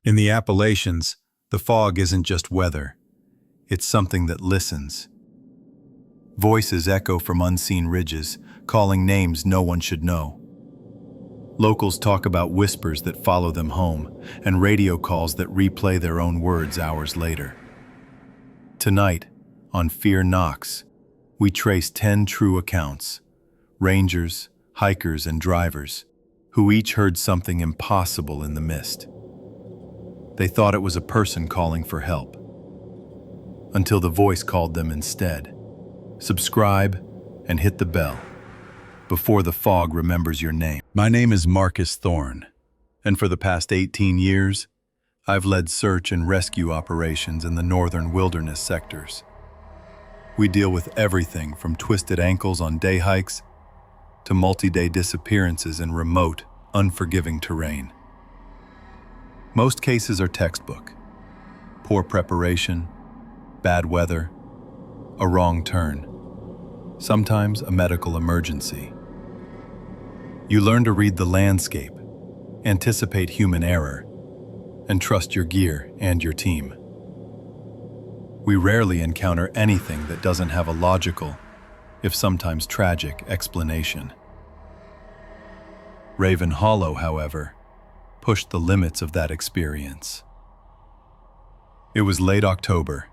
In the Appalachians, the fog isn't just weather. It's something that listens. Voices echo from unseen ridges, calling names no one should know. Locals talk about whispers that follow them home, and radio calls that replay their own words hours later. Tonight, on Fear Knocks, we trace 10 true accounts, rangers, hikers, and drivers, who each heard something impossible in the mist. They thought it was a person calling for help, until the voice called them instead. Subscribe and hit the bell before the fog remembers your name. My name is Marcus Thorne, and for the past 18 years, I've led search and rescue operations in the northern wilderness sectors. We deal with everything from twisted ankles on day hikes to multi-day disappearances in remote, unforgiving terrain. Most cases are textbook. Poor preparation, bad weather, a wrong turn, sometimes a medical emergency. You learn to read the landscape, anticipate human error, and trust your gear and your team. We rarely encounter anything that doesn't have a logical, if sometimes tragic, explanation. Raven Hollow, however, pushed the limits of that experience. It was late October,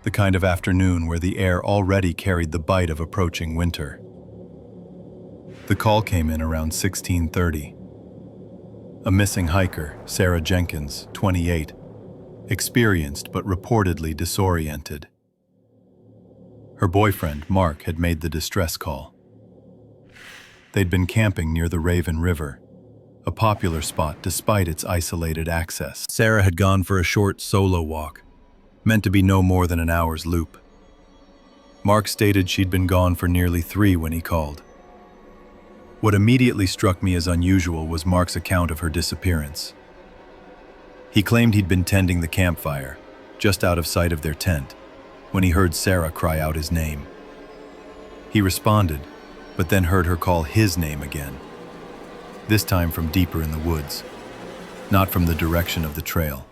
the kind of afternoon where the air already carried the bite of approaching winter. The call came in around 16:30. A missing hiker, Sarah Jenkins, 28, experienced but reportedly disoriented. Her boyfriend, Mark, had made the distress call. They'd been camping near the Raven River, a popular spot despite its isolated access. Sarah had gone for a short solo walk, meant to be no more than an hour's loop. Mark stated she'd been gone for nearly 3 when he called. What immediately struck me as unusual was Mark's account of her disappearance. He claimed he'd been tending the campfire, just out of sight of their tent, when he heard Sarah cry out his name. He responded, but then heard her call his name again, this time from deeper in the woods, not from the direction of the trail.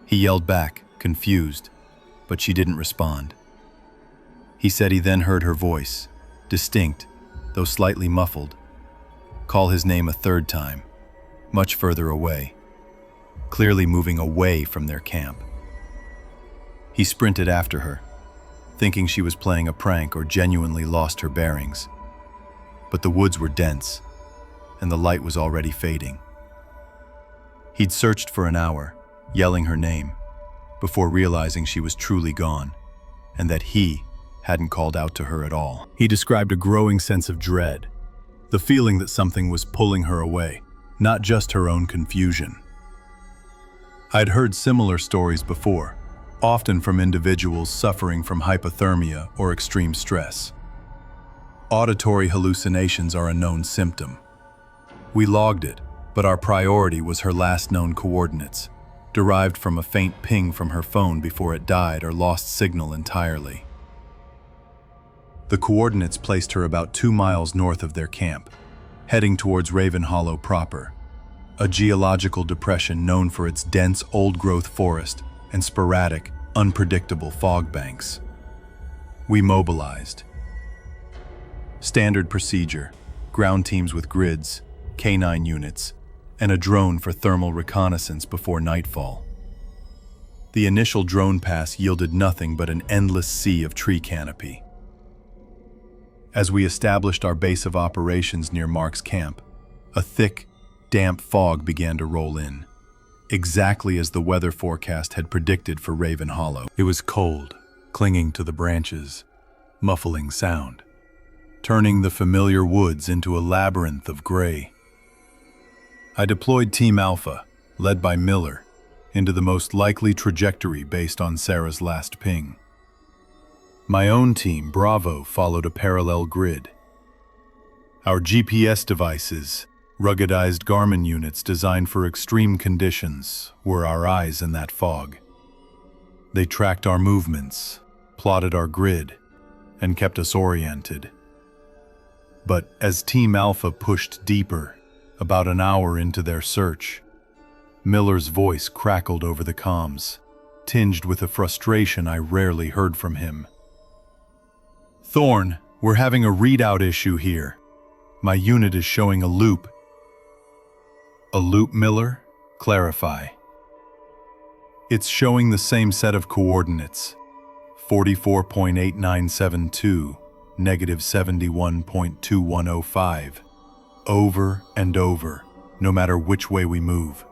He yelled back, confused, but she didn't respond. He said he then heard her voice, distinct, though slightly muffled, call his name a third time, much further away, clearly moving away from their camp. He sprinted after her, thinking she was playing a prank or genuinely lost her bearings. But the woods were dense, and the light was already fading. He'd searched for an hour, yelling her name, before realizing she was truly gone, and that he hadn't called out to her at all. He described a growing sense of dread, the feeling that something was pulling her away, not just her own confusion. I'd heard similar stories before, often from individuals suffering from hypothermia or extreme stress. Auditory hallucinations are a known symptom. We logged it, but our priority was her last known coordinates, derived from a faint ping from her phone before it died or lost signal entirely. The coordinates placed her about 2 miles north of their camp, heading towards Raven Hollow proper, a geological depression known for its dense old-growth forest and sporadic, unpredictable fog banks. We mobilized. Standard procedure: ground teams with grids, K9 units, and a drone for thermal reconnaissance before nightfall. The initial drone pass yielded nothing but an endless sea of tree canopy. As we established our base of operations near Mark's camp, a thick, damp fog began to roll in, exactly as the weather forecast had predicted for Raven Hollow. It was cold, clinging to the branches, muffling sound, turning the familiar woods into a labyrinth of gray. I deployed Team Alpha, led by Miller, into the most likely trajectory based on Sarah's last ping. My own team, Bravo, followed a parallel grid. Our GPS devices, ruggedized Garmin units designed for extreme conditions, were our eyes in that fog. They tracked our movements, plotted our grid, and kept us oriented. But as Team Alpha pushed deeper, about an hour into their search, Miller's voice crackled over the comms, tinged with a frustration I rarely heard from him. "Thorn, we're having a readout issue here. My unit is showing a loop." "A loop, Miller? Clarify." "It's showing the same set of coordinates, 44.8972, negative 71.2105, over and over, no matter which way we move.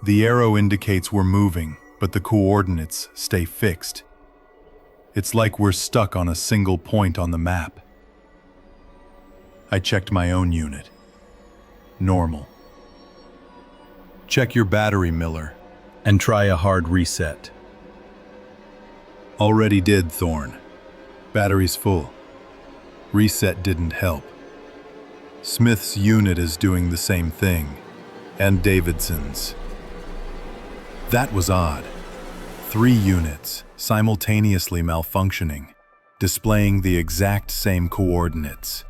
The arrow indicates we're moving, but the coordinates stay fixed. It's like we're stuck on a single point on the map." I checked my own unit. Normal. "Check your battery, Miller, and try a hard reset." "Already did, Thorn. Battery's full. Reset didn't help. Smith's unit is doing the same thing, and Davidson's." That was odd. 3 units simultaneously malfunctioning, displaying the exact same coordinates.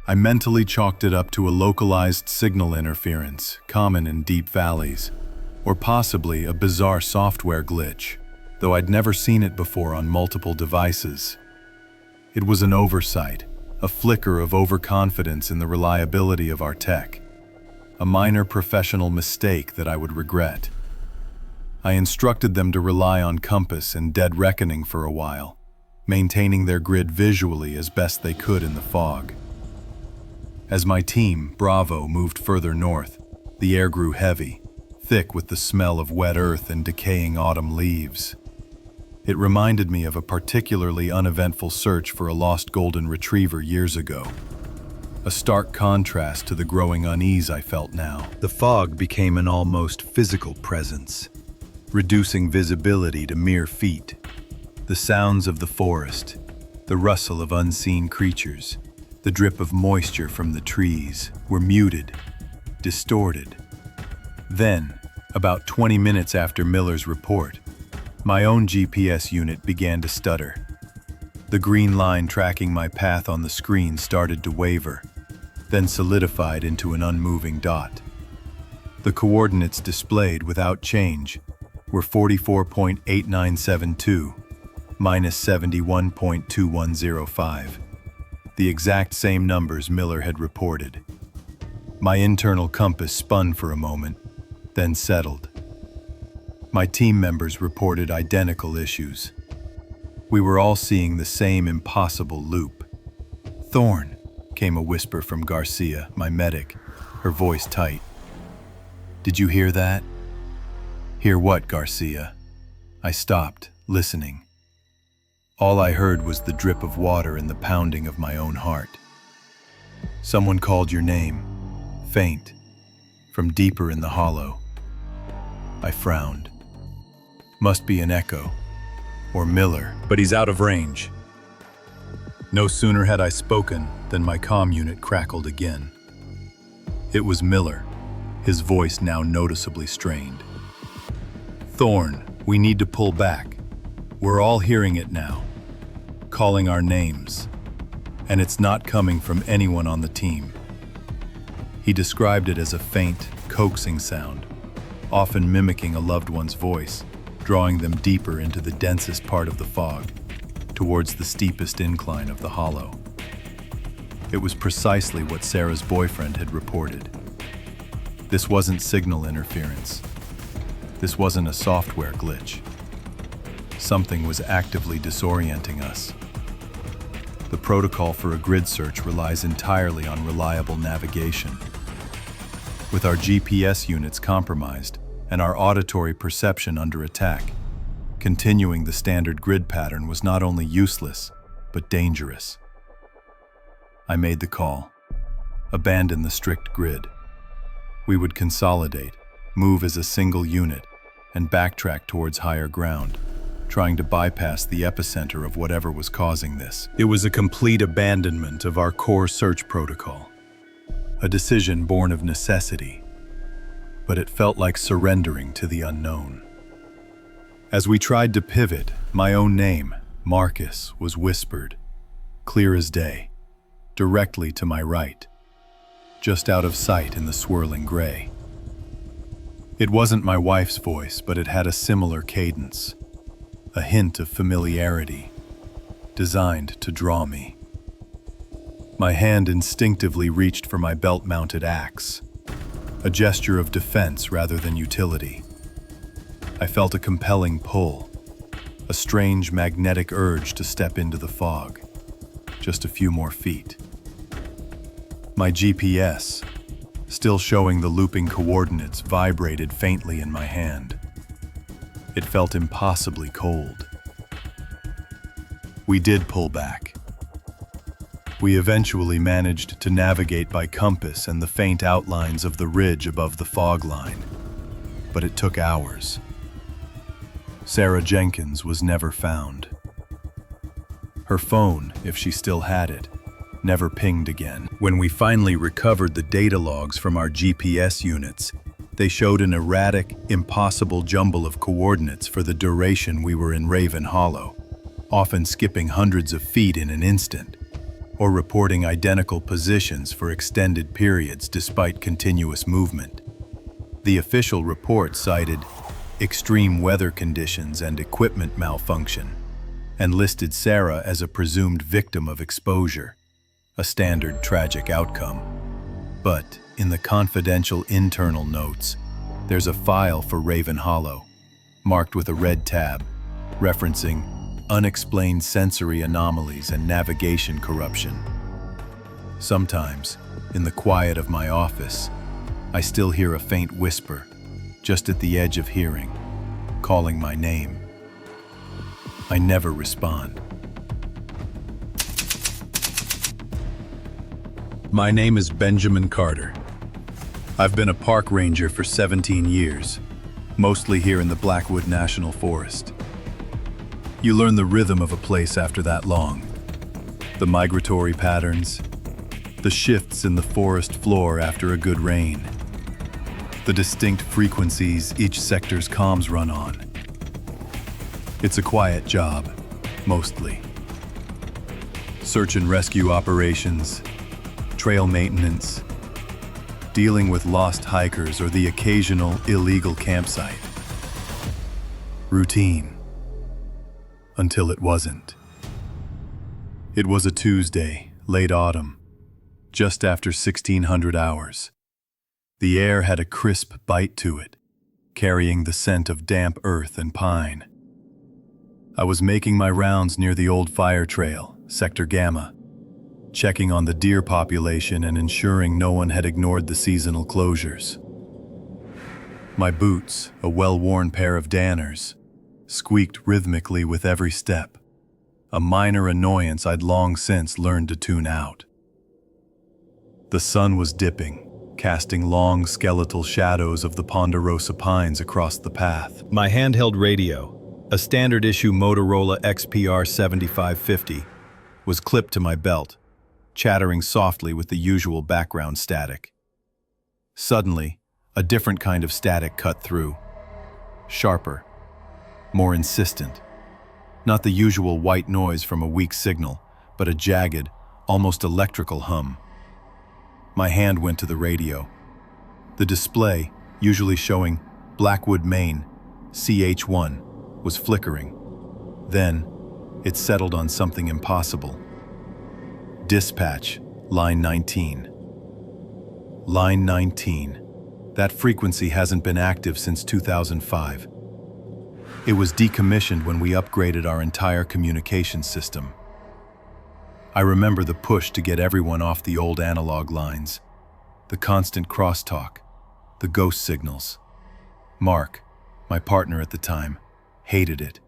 I mentally chalked it up to a localized signal interference, common in deep valleys, or possibly a bizarre software glitch, though I'd never seen it before on multiple devices. It was an oversight, a flicker of overconfidence in the reliability of our tech, a minor professional mistake that I would regret. I instructed them to rely on compass and dead reckoning for a while, maintaining their grid visually as best they could in the fog. As my team, Bravo, moved further north, the air grew heavy, thick with the smell of wet earth and decaying autumn leaves. It reminded me of a particularly uneventful search for a lost golden retriever years ago. A stark contrast to the growing unease I felt now. The fog became an almost physical presence, reducing visibility to mere feet. The sounds of the forest, the rustle of unseen creatures, the drip of moisture from the trees were muted, distorted. Then, about 20 minutes after Miller's report, my own GPS unit began to stutter. The green line tracking my path on the screen started to waver, then solidified into an unmoving dot. The coordinates displayed without change were 44.8972 minus 71.2105, the exact same numbers Miller had reported. My internal compass spun for a moment, then settled. My team members reported identical issues. We were all seeing the same impossible loop. "Thorn," came a whisper from Garcia, my medic, her voice tight. "Did you hear that?" "Hear what, Garcia?" I stopped, listening. All I heard was the drip of water and the pounding of my own heart. "Someone called your name, faint, from deeper in the hollow." I frowned. Must be an echo, or Miller, but he's out of range. No sooner had I spoken than my comm unit crackled again. It was Miller, his voice now noticeably strained. "Thorn, we need to pull back. We're all hearing it now, calling our names, and it's not coming from anyone on the team." He described it as a faint, coaxing sound, often mimicking a loved one's voice, drawing them deeper into the densest part of the fog, towards the steepest incline of the hollow. It was precisely what Sarah's boyfriend had reported. This wasn't signal interference. This wasn't a software glitch. Something was actively disorienting us. The protocol for a grid search relies entirely on reliable navigation. With our GPS units compromised and our auditory perception under attack, continuing the standard grid pattern was not only useless, but dangerous. I made the call. Abandon the strict grid. We would consolidate, move as a single unit, and backtrack towards higher ground, trying to bypass the epicenter of whatever was causing this. It was a complete abandonment of our core search protocol, a decision born of necessity, but it felt like surrendering to the unknown. As we tried to pivot, my own name, Marcus, was whispered, clear as day, directly to my right, just out of sight in the swirling gray. It wasn't my wife's voice, but it had a similar cadence, a hint of familiarity, designed to draw me. My hand instinctively reached for my belt-mounted axe, a gesture of defense rather than utility. I felt a compelling pull, a strange magnetic urge to step into the fog, just a few more feet. My GPS, still showing the looping coordinates, vibrated faintly in my hand. It felt impossibly cold. We did pull back. We eventually managed to navigate by compass and the faint outlines of the ridge above the fog line, but it took hours. Sarah Jenkins was never found. Her phone, if she still had it, never pinged again. When we finally recovered the data logs from our GPS units, they showed an erratic, impossible jumble of coordinates for the duration we were in Raven Hollow, often skipping hundreds of feet in an instant, or reporting identical positions for extended periods despite continuous movement. The official report cited extreme weather conditions and equipment malfunction, and listed Sarah as a presumed victim of exposure, a standard tragic outcome. But in the confidential internal notes, there's a file for Raven Hollow, marked with a red tab, referencing unexplained sensory anomalies and navigation corruption. Sometimes, in the quiet of my office, I still hear a faint whisper, just at the edge of hearing, calling my name. I never respond. My name is Benjamin Carter. I've been a park ranger for 17 years, mostly here in the Blackwood National Forest. You learn the rhythm of a place after that long. The migratory patterns, the shifts in the forest floor after a good rain, the distinct frequencies each sector's comms run on. It's a quiet job, mostly. Search and rescue operations, trail maintenance, dealing with lost hikers or the occasional illegal campsite. Routine. Until it wasn't. It was a Tuesday, late autumn, just after 1600 hours. The air had a crisp bite to it, carrying the scent of damp earth and pine. I was making my rounds near the old fire trail, Sector Gamma, checking on the deer population and ensuring no one had ignored the seasonal closures. My boots, a well-worn pair of Danners, squeaked rhythmically with every step, a minor annoyance I'd long since learned to tune out. The sun was dipping, casting long skeletal shadows of the ponderosa pines across the path. My handheld radio, a standard-issue Motorola XPR 7550, was clipped to my belt, chattering softly with the usual background static. Suddenly, a different kind of static cut through. Sharper, more insistent. Not the usual white noise from a weak signal, but a jagged, almost electrical hum. My hand went to the radio. The display, usually showing Blackwood, Maine, CH1, was flickering. Then, it settled on something impossible. Dispatch, line 19. Line 19. That frequency hasn't been active since 2005. It was decommissioned when we upgraded our entire communication system. I remember the push to get everyone off the old analog lines, the constant crosstalk, the ghost signals. Mark, my partner at the time, hated it.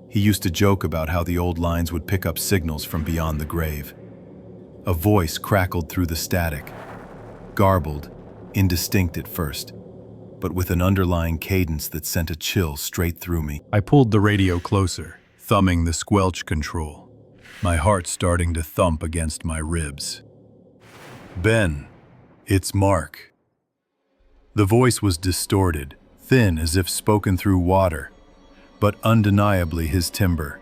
He used to joke about how the old lines would pick up signals from beyond the grave. A voice crackled through the static, garbled, indistinct at first, but with an underlying cadence that sent a chill straight through me. I pulled the radio closer, thumbing the squelch control, my heart starting to thump against my ribs. Ben, it's Mark. The voice was distorted, thin as if spoken through water, but undeniably his timbre.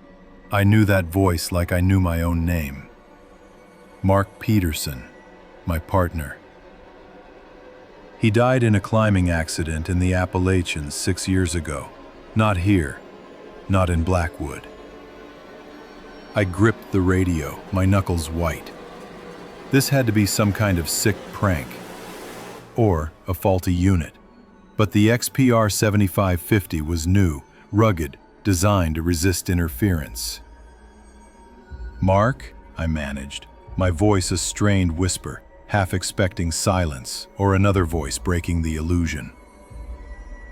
I knew that voice like I knew my own name. Mark Peterson, my partner. He died in a climbing accident in the Appalachians 6 years ago. Not here, not in Blackwood. I gripped the radio, my knuckles white. This had to be some kind of sick prank, or a faulty unit. But the XPR 7550 was new, rugged, designed to resist interference. "Mark," I managed, my voice a strained whisper, half expecting silence or another voice breaking the illusion.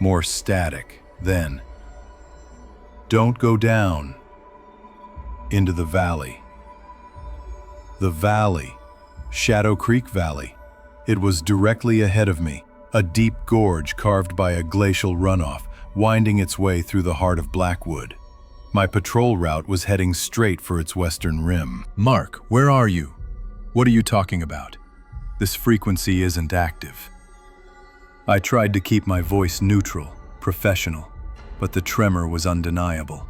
More static, then. "Don't go down." Into the valley. The valley. Shadow Creek Valley. It was directly ahead of me, a deep gorge carved by a glacial runoff, winding its way through the heart of Blackwood. My patrol route was heading straight for its western rim. "Mark, where are you? What are you talking about? This frequency isn't active." I tried to keep my voice neutral, professional, but the tremor was undeniable.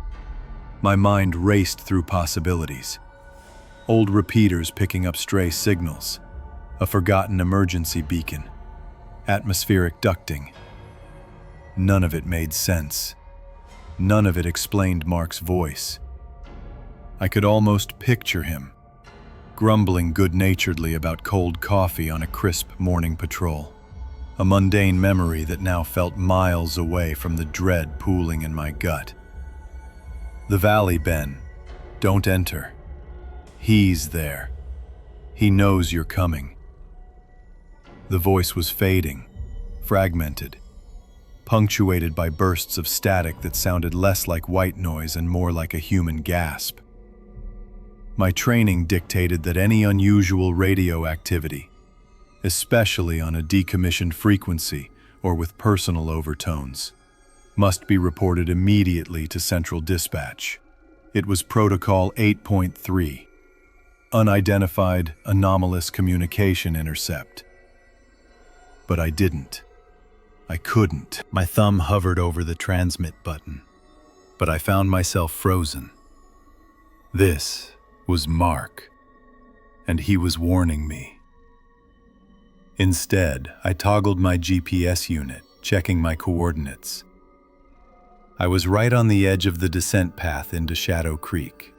My mind raced through possibilities. Old repeaters picking up stray signals, a forgotten emergency beacon, atmospheric ducting. None of it made sense. None of it explained Mark's voice. I could almost picture him, grumbling good-naturedly about cold coffee on a crisp morning patrol. A mundane memory that now felt miles away from the dread pooling in my gut. "The valley, Ben. Don't enter. He's there. He knows you're coming." The voice was fading, fragmented, punctuated by bursts of static that sounded less like white noise and more like a human gasp. My training dictated that any unusual radio activity, especially on a decommissioned frequency or with personal overtones, must be reported immediately to Central Dispatch. It was Protocol 8.3, Unidentified Anomalous Communication Intercept. But I didn't. I couldn't. My thumb hovered over the transmit button, but I found myself frozen. This was Mark, and he was warning me. Instead, I toggled my GPS unit, checking my coordinates. I was right on the edge of the descent path into Shadow Creek.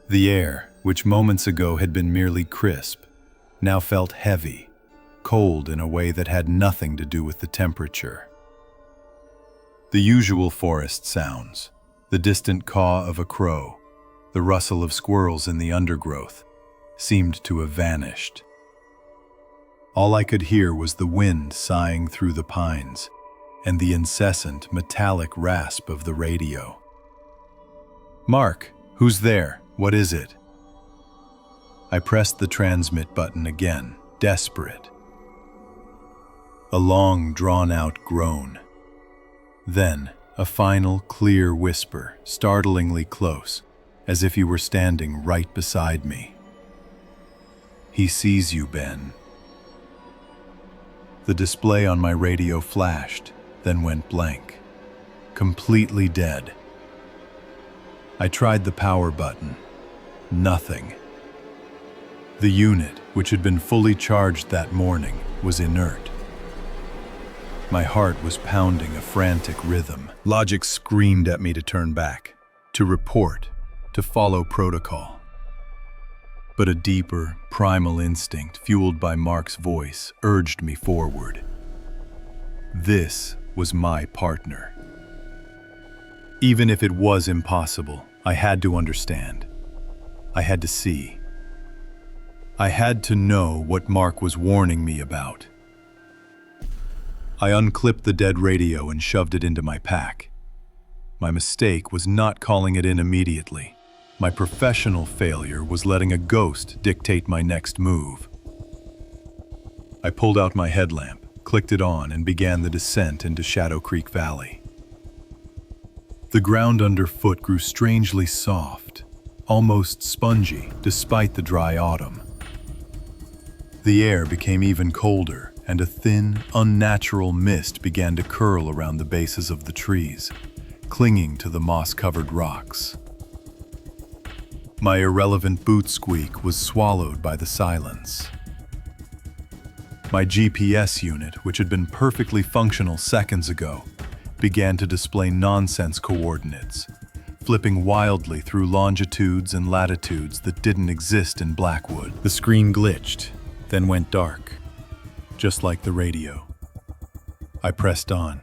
The air, which moments ago had been merely crisp, now felt heavy, cold in a way that had nothing to do with the temperature. The usual forest sounds, the distant caw of a crow, the rustle of squirrels in the undergrowth, seemed to have vanished. All I could hear was the wind sighing through the pines and the incessant metallic rasp of the radio. "Mark, who's there? What is it?" I pressed the transmit button again, desperate. A long, drawn-out groan. Then, a final, clear whisper, startlingly close, as if he were standing right beside me. "He sees you, Ben." The display on my radio flashed, then went blank. Completely dead. I tried the power button. Nothing. The unit, which had been fully charged that morning, was inert. My heart was pounding a frantic rhythm. Logic screamed at me to turn back, to report, to follow protocol. But a deeper, primal instinct, fueled by Mark's voice, urged me forward. This was my partner. Even if it was impossible, I had to understand. I had to see. I had to know what Mark was warning me about. I unclipped the dead radio and shoved it into my pack. My mistake was not calling it in immediately. My professional failure was letting a ghost dictate my next move. I pulled out my headlamp, clicked it on, and began the descent into Shadow Creek Valley. The ground underfoot grew strangely soft, almost spongy, despite the dry autumn. The air became even colder, and a thin, unnatural mist began to curl around the bases of the trees, clinging to the moss-covered rocks. My irrelevant boot squeak was swallowed by the silence. My GPS unit, which had been perfectly functional seconds ago, began to display nonsense coordinates, flipping wildly through longitudes and latitudes that didn't exist in Blackwood. The screen glitched, then went dark, just like the radio. I pressed on,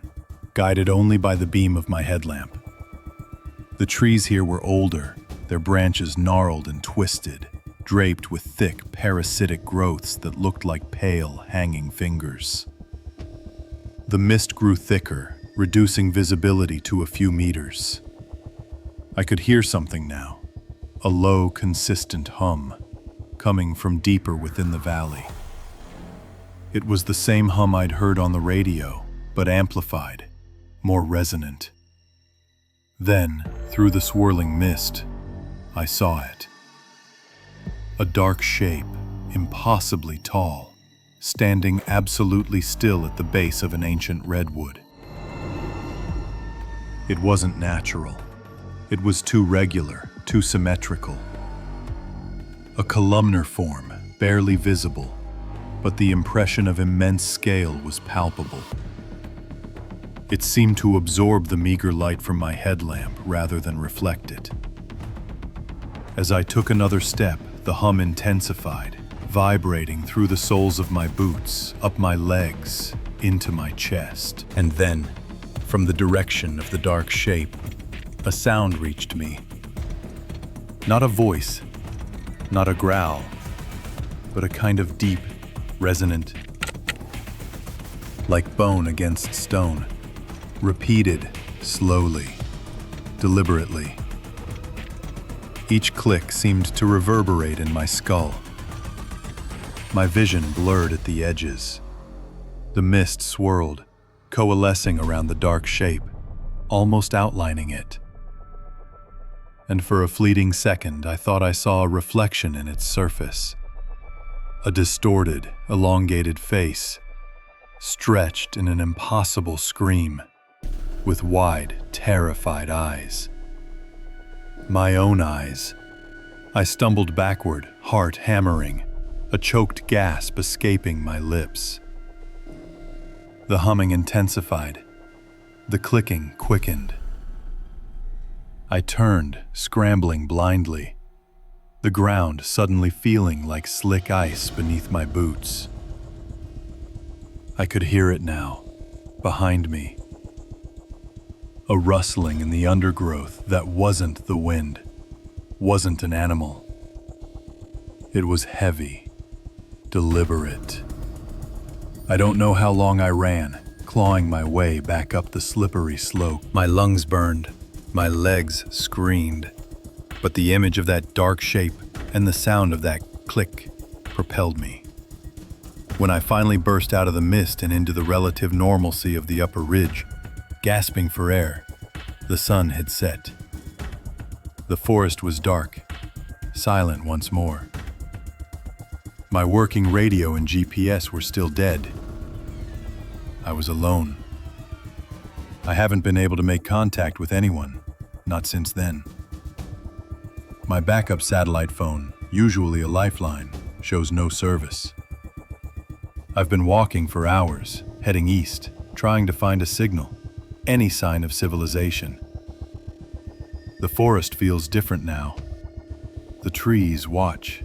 guided only by the beam of my headlamp. The trees here were older, their branches gnarled and twisted, draped with thick, parasitic growths that looked like pale, hanging fingers. The mist grew thicker, reducing visibility to a few meters. I could hear something now, a low, consistent hum, coming from deeper within the valley. It was the same hum I'd heard on the radio, but amplified, more resonant. Then, through the swirling mist, I saw it. A dark shape, impossibly tall, standing absolutely still at the base of an ancient redwood. It wasn't natural. It was too regular, too symmetrical. A columnar form, barely visible, but the impression of immense scale was palpable. It seemed to absorb the meager light from my headlamp rather than reflect it. As I took another step, the hum intensified, vibrating through the soles of my boots, up my legs, into my chest. And then, from the direction of the dark shape, a sound reached me. Not a voice, not a growl, but a kind of deep, resonant, like bone against stone, repeated slowly, deliberately. Each click seemed to reverberate in my skull. My vision blurred at the edges. The mist swirled, coalescing around the dark shape, almost outlining it. And for a fleeting second, I thought I saw a reflection in its surface. A distorted, elongated face, stretched in an impossible scream, with wide, terrified eyes. My own eyes. I stumbled backward, heart hammering, a choked gasp escaping my lips. The humming intensified. The clicking quickened. I turned, scrambling blindly, the ground suddenly feeling like slick ice beneath my boots. I could hear it now, behind me. A rustling in the undergrowth that wasn't the wind, wasn't an animal. It was heavy, deliberate. I don't know how long I ran, clawing my way back up the slippery slope. My lungs burned, my legs screamed, but the image of that dark shape and the sound of that click propelled me. When I finally burst out of the mist and into the relative normalcy of the upper ridge, gasping for air, the sun had set. The forest was dark, silent once more. My working radio and GPS were still dead. I was alone. I haven't been able to make contact with anyone, not since then. My backup satellite phone, usually a lifeline, shows no service. I've been walking for hours, heading east, trying to find a signal, any sign of civilization. The forest feels different now. The trees watch,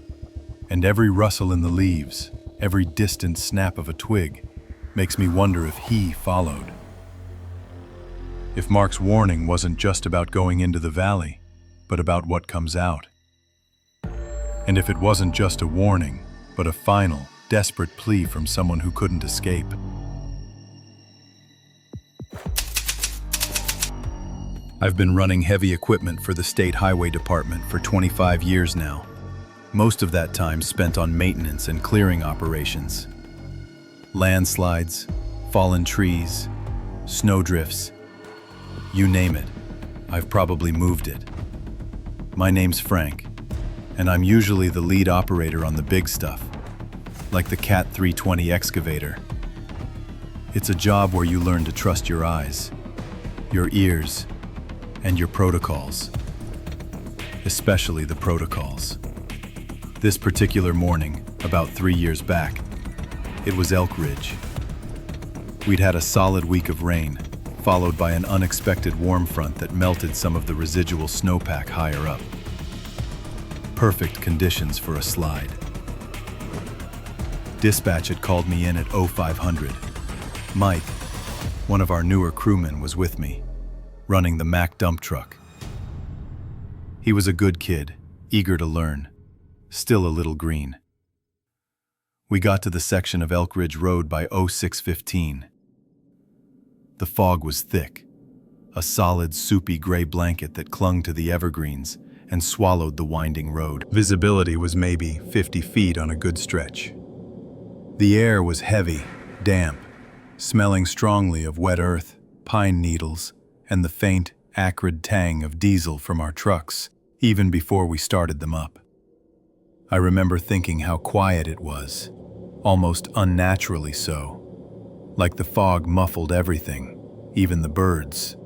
and every rustle in the leaves, every distant snap of a twig, makes me wonder if he followed. If Mark's warning wasn't just about going into the valley, but about what comes out. And if it wasn't just a warning, but a final, desperate plea from someone who couldn't escape. I've been running heavy equipment for the State Highway Department for 25 years now. Most of that time spent on maintenance and clearing operations. Landslides, fallen trees, snowdrifts, you name it, I've probably moved it. My name's Frank, and I'm usually the lead operator on the big stuff, like the Cat 320 excavator. It's a job where you learn to trust your eyes, your ears, and your protocols, especially the protocols. This particular morning, about 3 years back, It was Elk Ridge. We'd had a solid week of rain, followed by an unexpected warm front that melted some of the residual snowpack higher up. Perfect conditions for a slide. Dispatch had called me in at 0500. Mike, one of our newer crewmen, was with me, running the Mack dump truck. He was a good kid, eager to learn, still a little green. We got to the section of Elk Ridge Road by 0615. The fog was thick, a solid, soupy gray blanket that clung to the evergreens and swallowed the winding road. Visibility was maybe 50 feet on a good stretch. The air was heavy, damp, smelling strongly of wet earth, pine needles, and the faint, acrid tang of diesel from our trucks, even before we started them up. I remember thinking how quiet it was, almost unnaturally so, like the fog muffled everything, even the birds.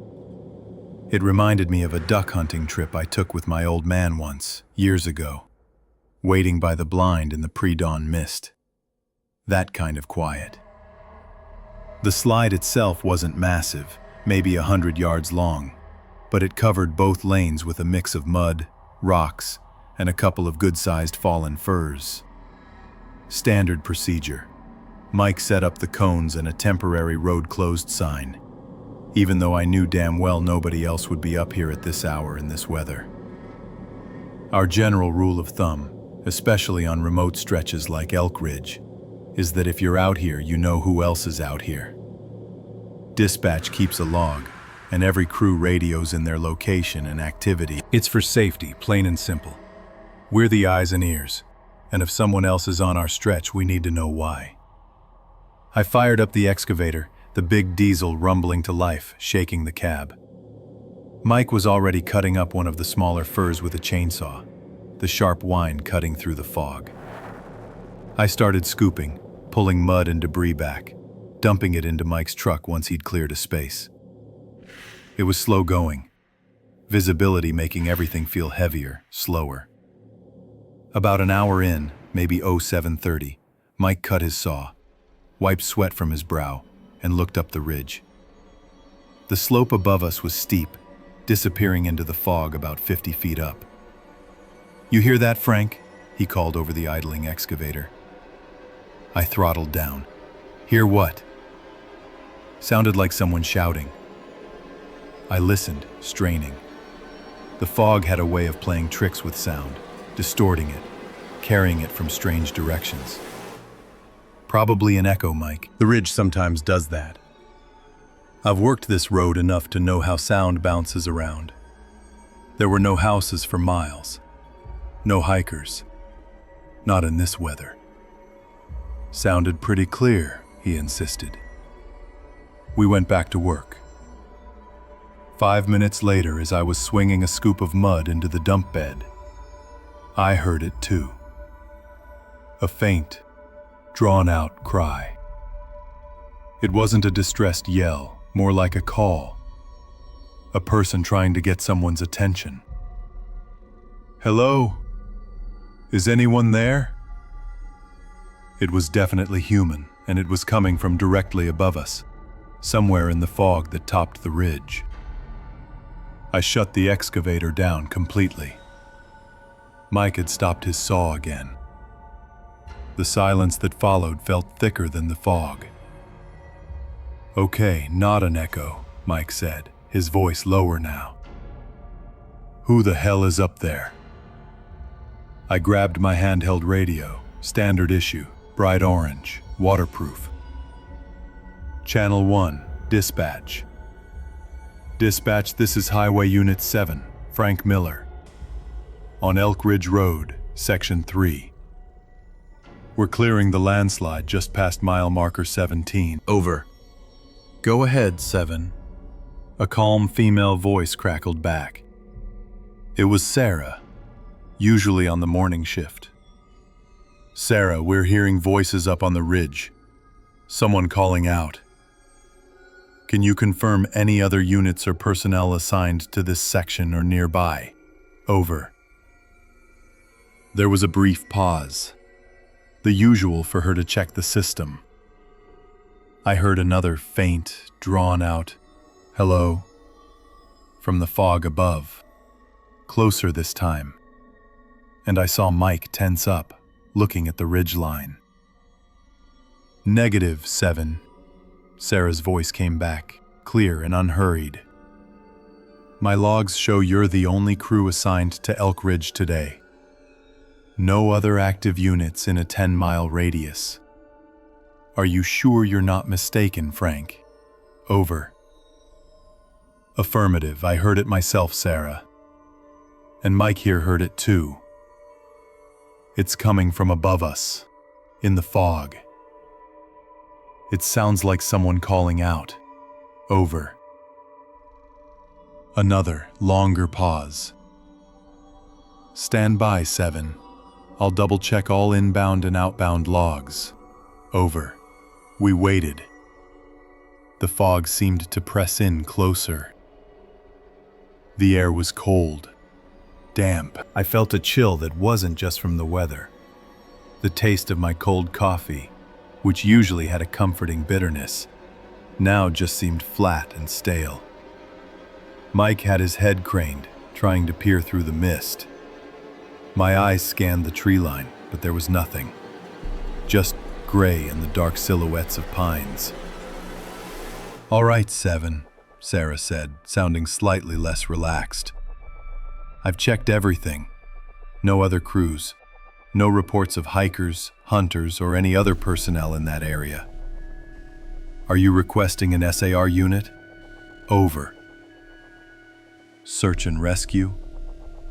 It reminded me of a duck hunting trip I took with my old man once, years ago, waiting by the blind in the pre-dawn mist. That kind of quiet. The slide itself wasn't massive, maybe 100 yards long, but it covered both lanes with a mix of mud, rocks, and a couple of good-sized fallen firs. Standard procedure. Mike set up the cones and a temporary road closed sign, even though I knew damn well nobody else would be up here at this hour in this weather. Our general rule of thumb, especially on remote stretches like Elk Ridge, is that if you're out here, you know who else is out here. Dispatch keeps a log, and every crew radios in their location and activity. It's for safety, plain and simple. We're the eyes and ears, and if someone else is on our stretch, we need to know why. I fired up the excavator, the big diesel rumbling to life, shaking the cab. Mike was already cutting up one of the smaller firs with a chainsaw, the sharp whine cutting through the fog. I started scooping, pulling mud and debris back, dumping it into Mike's truck once he'd cleared a space. It was slow going, visibility making everything feel heavier, slower. About an hour in, maybe 0730, Mike cut his saw, wiped sweat from his brow, and looked up the ridge. The slope above us was steep, disappearing into the fog about 50 feet up. "You hear that, Frank?" he called over the idling excavator. I throttled down. "Hear what?" Sounded like someone shouting. I listened, straining. The fog had a way of playing tricks with sound, distorting it, carrying it from strange directions. Probably an echo, Mike. The ridge sometimes does that. I've worked this road enough to know how sound bounces around. There were no houses for miles. No hikers. Not in this weather. Sounded pretty clear, he insisted. We went back to work. 5 minutes later, as I was swinging a scoop of mud into the dump bed, I heard it too. A faint, drawn-out cry. It wasn't a distressed yell, more like a call. A person trying to get someone's attention. "Hello? Is anyone there?" It was definitely human, and it was coming from directly above us, somewhere in the fog that topped the ridge. I shut the excavator down completely. Mike had stopped his saw again. The silence that followed felt thicker than the fog. "Okay, not an echo," Mike said, his voice lower now. "Who the hell is up there?" I grabbed my handheld radio, standard issue, bright orange, waterproof. Channel 1, dispatch. Dispatch, this is Highway Unit 7, Frank Miller. On Elk Ridge Road, Section 3. We're clearing the landslide just past mile marker 17. Over. Go ahead, 7. A calm female voice crackled back. It was Sarah, usually on the morning shift. "Sarah, we're hearing voices up on the ridge. Someone calling out. Can you confirm any other units or personnel assigned to this section or nearby? Over." There was a brief pause. the usual for her to check the system. I heard another faint, drawn-out hello from the fog above, closer this time, and I saw Mike tense up, looking at the ridgeline. -7, Sarah's voice came back, clear and unhurried. My logs show you're the only crew assigned to Elk Ridge today. No other active units in a 10-mile radius. Are you sure you're not mistaken, Frank? Over. Affirmative, I heard it myself, Sarah. And Mike here heard it too. It's coming from above us, in the fog. It sounds like someone calling out. Over. Another, longer pause. Stand by, 7. I'll double-check all inbound and outbound logs. Over. We waited. The fog seemed to press in closer. The air was cold, damp. I felt a chill that wasn't just from the weather. The taste of my cold coffee, which usually had a comforting bitterness, now just seemed flat and stale. Mike had his head craned, trying to peer through the mist. My eyes scanned the tree line, but there was nothing. Just gray and the dark silhouettes of pines. All right, 7, Sarah said, sounding slightly less relaxed. I've checked everything. No other crews. No reports of hikers, hunters, or any other personnel in that area. Are you requesting an SAR unit? Over. Search and rescue?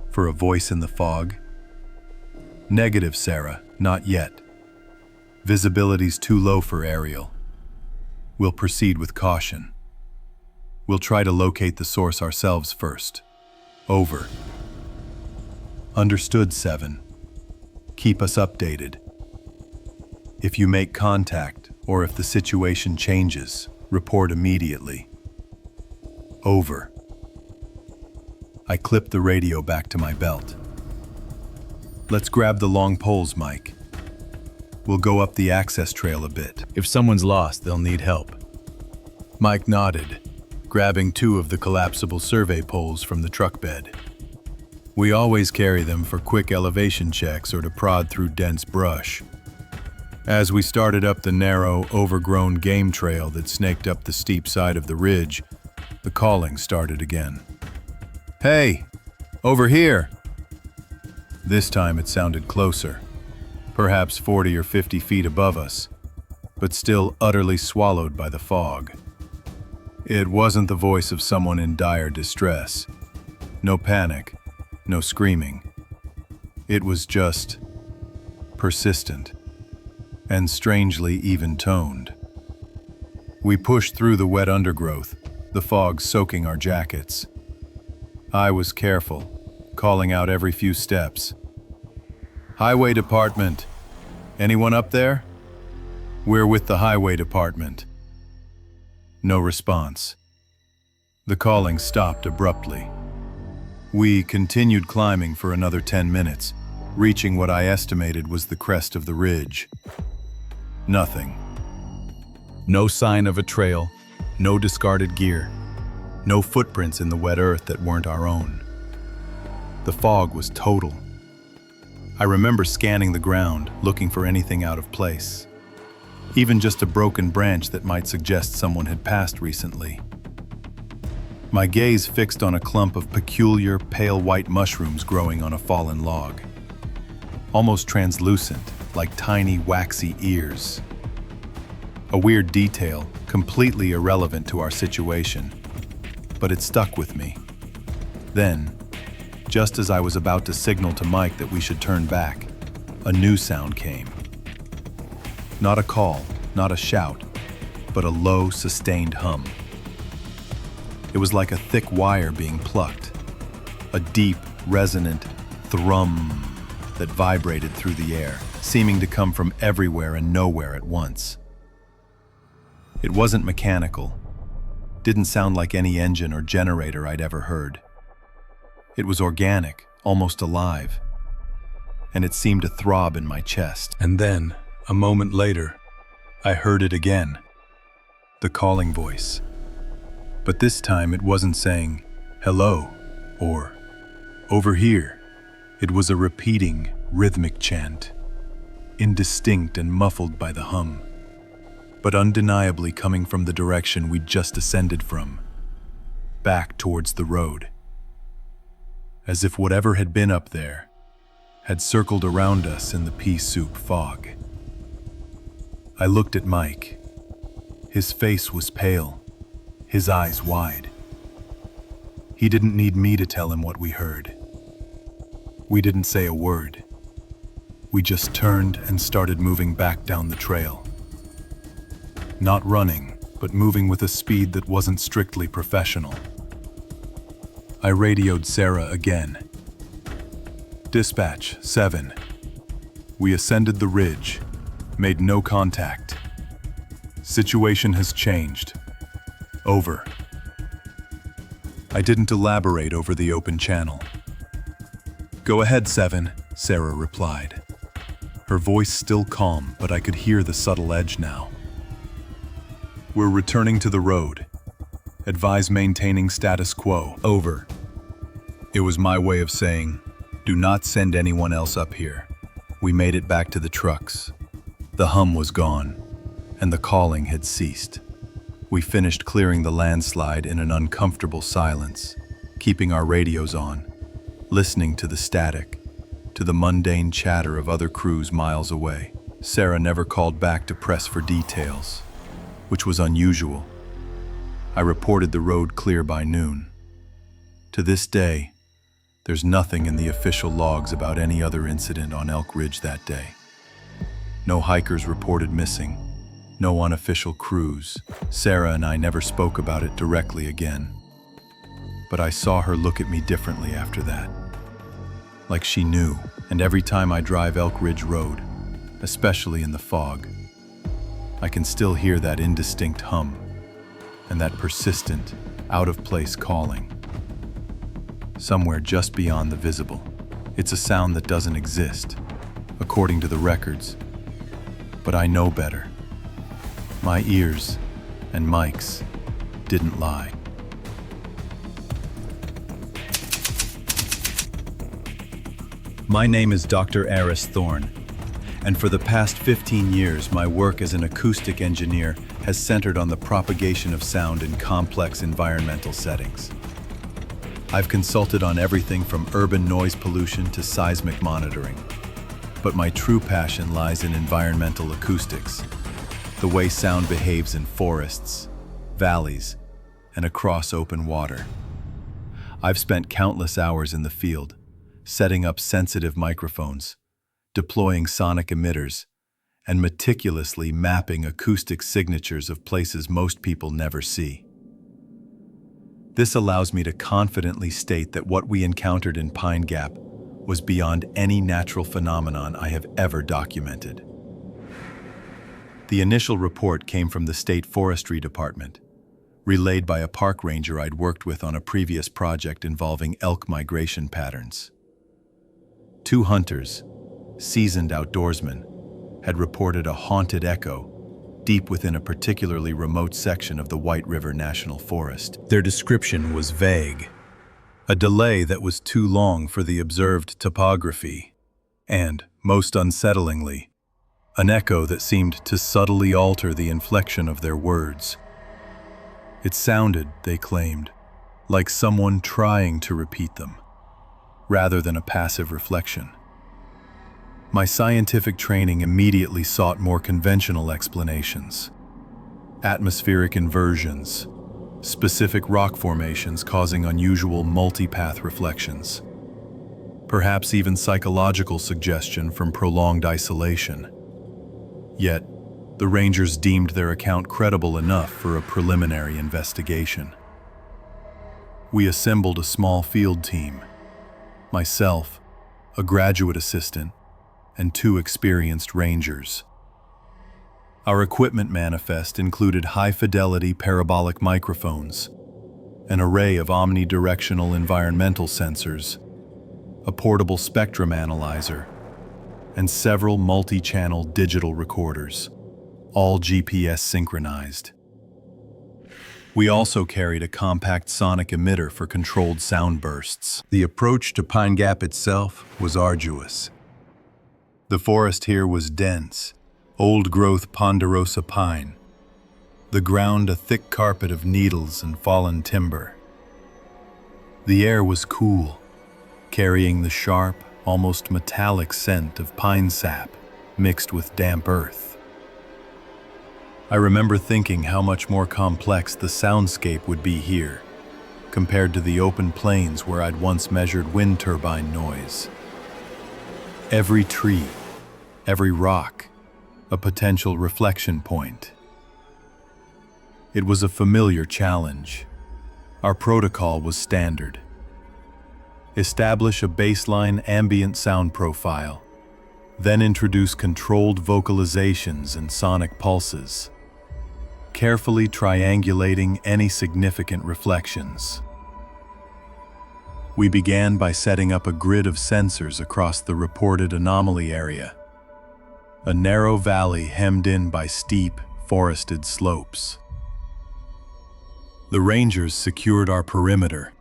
For a voice in the fog? Negative, Sarah, not yet. Visibility's too low for aerial. We'll proceed with caution. We'll try to locate the source ourselves first. Over. Understood, 7. Keep us updated. If you make contact, or if the situation changes, report immediately. Over. I clipped the radio back to my belt. Let's grab the long poles, Mike. We'll go up the access trail a bit. If someone's lost, they'll need help. Mike nodded, grabbing 2 of the collapsible survey poles from the truck bed. We always carry them for quick elevation checks or to prod through dense brush. As we started up the narrow, overgrown game trail that snaked up the steep side of the ridge, the calling started again. Hey, over here! This time it sounded closer, perhaps 40 or 50 feet above us, but still utterly swallowed by the fog. It wasn't the voice of someone in dire distress. No panic, no screaming. It was just persistent and strangely even-toned. We pushed through the wet undergrowth, the fog soaking our jackets. I was careful, calling out every few steps. Highway Department. Anyone up there? We're with the Highway Department. No response. The calling stopped abruptly. We continued climbing for another 10 minutes, reaching what I estimated was the crest of the ridge. Nothing. No sign of a trail, no discarded gear, no footprints in the wet earth that weren't our own. The fog was total. I remember scanning the ground, looking for anything out of place. Even just a broken branch that might suggest someone had passed recently. My gaze fixed on a clump of peculiar, pale white mushrooms growing on a fallen log. Almost translucent, like tiny, waxy ears. A weird detail, completely irrelevant to our situation, but it stuck with me. Then, just as I was about to signal to Mike that we should turn back, a new sound came. Not a call, not a shout, but a low, sustained hum. It was like a thick wire being plucked, a deep, resonant thrum that vibrated through the air, seeming to come from everywhere and nowhere at once. It wasn't mechanical, didn't sound like any engine or generator I'd ever heard. It was organic, almost alive. and it seemed to throb in my chest. And then, a moment later, I heard it again. The calling voice. But this time it wasn't saying, "Hello," or "Over here." It was a repeating, rhythmic chant, indistinct and muffled by the hum, but undeniably coming from the direction we'd just descended from, back towards the road. As if whatever had been up there had circled around us in the pea soup fog. I looked at Mike. His face was pale, his eyes wide. He didn't need me to tell him what we heard. We didn't say a word. We just turned and started moving back down the trail. Not running, but moving with a speed that wasn't strictly professional. I radioed Sarah again. "Dispatch 7. We ascended the ridge, made no contact. Situation has changed. Over." I didn't elaborate over the open channel. "Go ahead, 7, Sarah replied. Her voice still calm, but I could hear the subtle edge now. "We're returning to the road. Advise maintaining status quo. Over." It was my way of saying, do not send anyone else up here. We made it back to the trucks. The hum was gone, and the calling had ceased. We finished clearing the landslide in an uncomfortable silence, keeping our radios on, listening to the static, to the mundane chatter of other crews miles away. Sarah never called back to press for details, which was unusual. I reported the road clear by noon. To this day, there's nothing in the official logs about any other incident on Elk Ridge that day. No hikers reported missing, no unofficial crews. Sarah and I never spoke about it directly again. But I saw her look at me differently after that. Like she knew, and every time I drive Elk Ridge Road, especially in the fog, I can still hear that indistinct hum and that persistent, out-of-place calling. Somewhere just beyond the visible. It's a sound that doesn't exist, according to the records. But I know better. My ears and Mike's didn't lie. My name is Dr. Aris Thorne, and for the past 15 years, my work as an acoustic engineer has centered on the propagation of sound in complex environmental settings. I've consulted on everything from urban noise pollution to seismic monitoring, but my true passion lies in environmental acoustics, the way sound behaves in forests, valleys, and across open water. I've spent countless hours in the field, setting up sensitive microphones, deploying sonic emitters, and meticulously mapping acoustic signatures of places most people never see. This allows me to confidently state that what we encountered in Pine Gap was beyond any natural phenomenon I have ever documented. The initial report came from the State Forestry Department, relayed by a park ranger I'd worked with on a previous project involving elk migration patterns. 2 hunters, seasoned outdoorsmen, had reported a haunted echo deep within a particularly remote section of the White River National Forest. Their description was vague, a delay that was too long for the observed topography, and, most unsettlingly, an echo that seemed to subtly alter the inflection of their words. It sounded, they claimed, like someone trying to repeat them, rather than a passive reflection. My scientific training immediately sought more conventional explanations. Atmospheric inversions, specific rock formations causing unusual multipath reflections, perhaps even psychological suggestion from prolonged isolation. Yet, the rangers deemed their account credible enough for a preliminary investigation. We assembled a small field team, myself, a graduate assistant, and 2 experienced rangers. Our equipment manifest included high-fidelity parabolic microphones, an array of omnidirectional environmental sensors, a portable spectrum analyzer, and several multi-channel digital recorders, all GPS synchronized. We also carried a compact sonic emitter for controlled sound bursts. The approach to Pine Gap itself was arduous. The forest here was dense, old-growth ponderosa pine, the ground a thick carpet of needles and fallen timber. The air was cool, carrying the sharp, almost metallic scent of pine sap mixed with damp earth. I remember thinking how much more complex the soundscape would be here, compared to the open plains where I'd once measured wind turbine noise. Every tree, every rock, a potential reflection point. It was a familiar challenge. Our protocol was standard. Establish a baseline ambient sound profile, then introduce controlled vocalizations and sonic pulses, carefully triangulating any significant reflections. We began by setting up a grid of sensors across the reported anomaly area, a narrow valley hemmed in by steep, forested slopes. The rangers secured our perimeter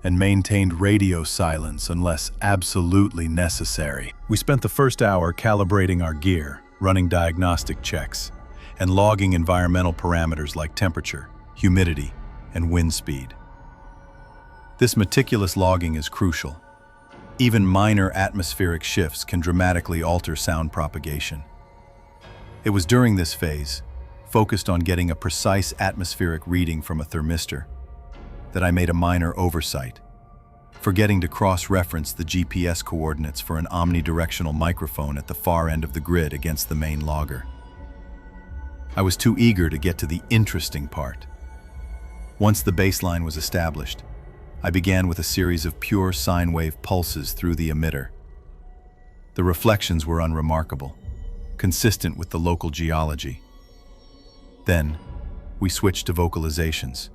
and maintained radio silence unless absolutely necessary. We spent the first hour calibrating our gear, running diagnostic checks, and logging environmental parameters like temperature, humidity, and wind speed. This meticulous logging is crucial. Even minor atmospheric shifts can dramatically alter sound propagation. It was during this phase, focused on getting a precise atmospheric reading from a thermistor, that I made a minor oversight, forgetting to cross-reference the GPS coordinates for an omnidirectional microphone at the far end of the grid against the main logger. I was too eager to get to the interesting part. Once the baseline was established, I began with a series of pure sine wave pulses through the emitter. The reflections were unremarkable, consistent with the local geology. Then, we switched to vocalizations.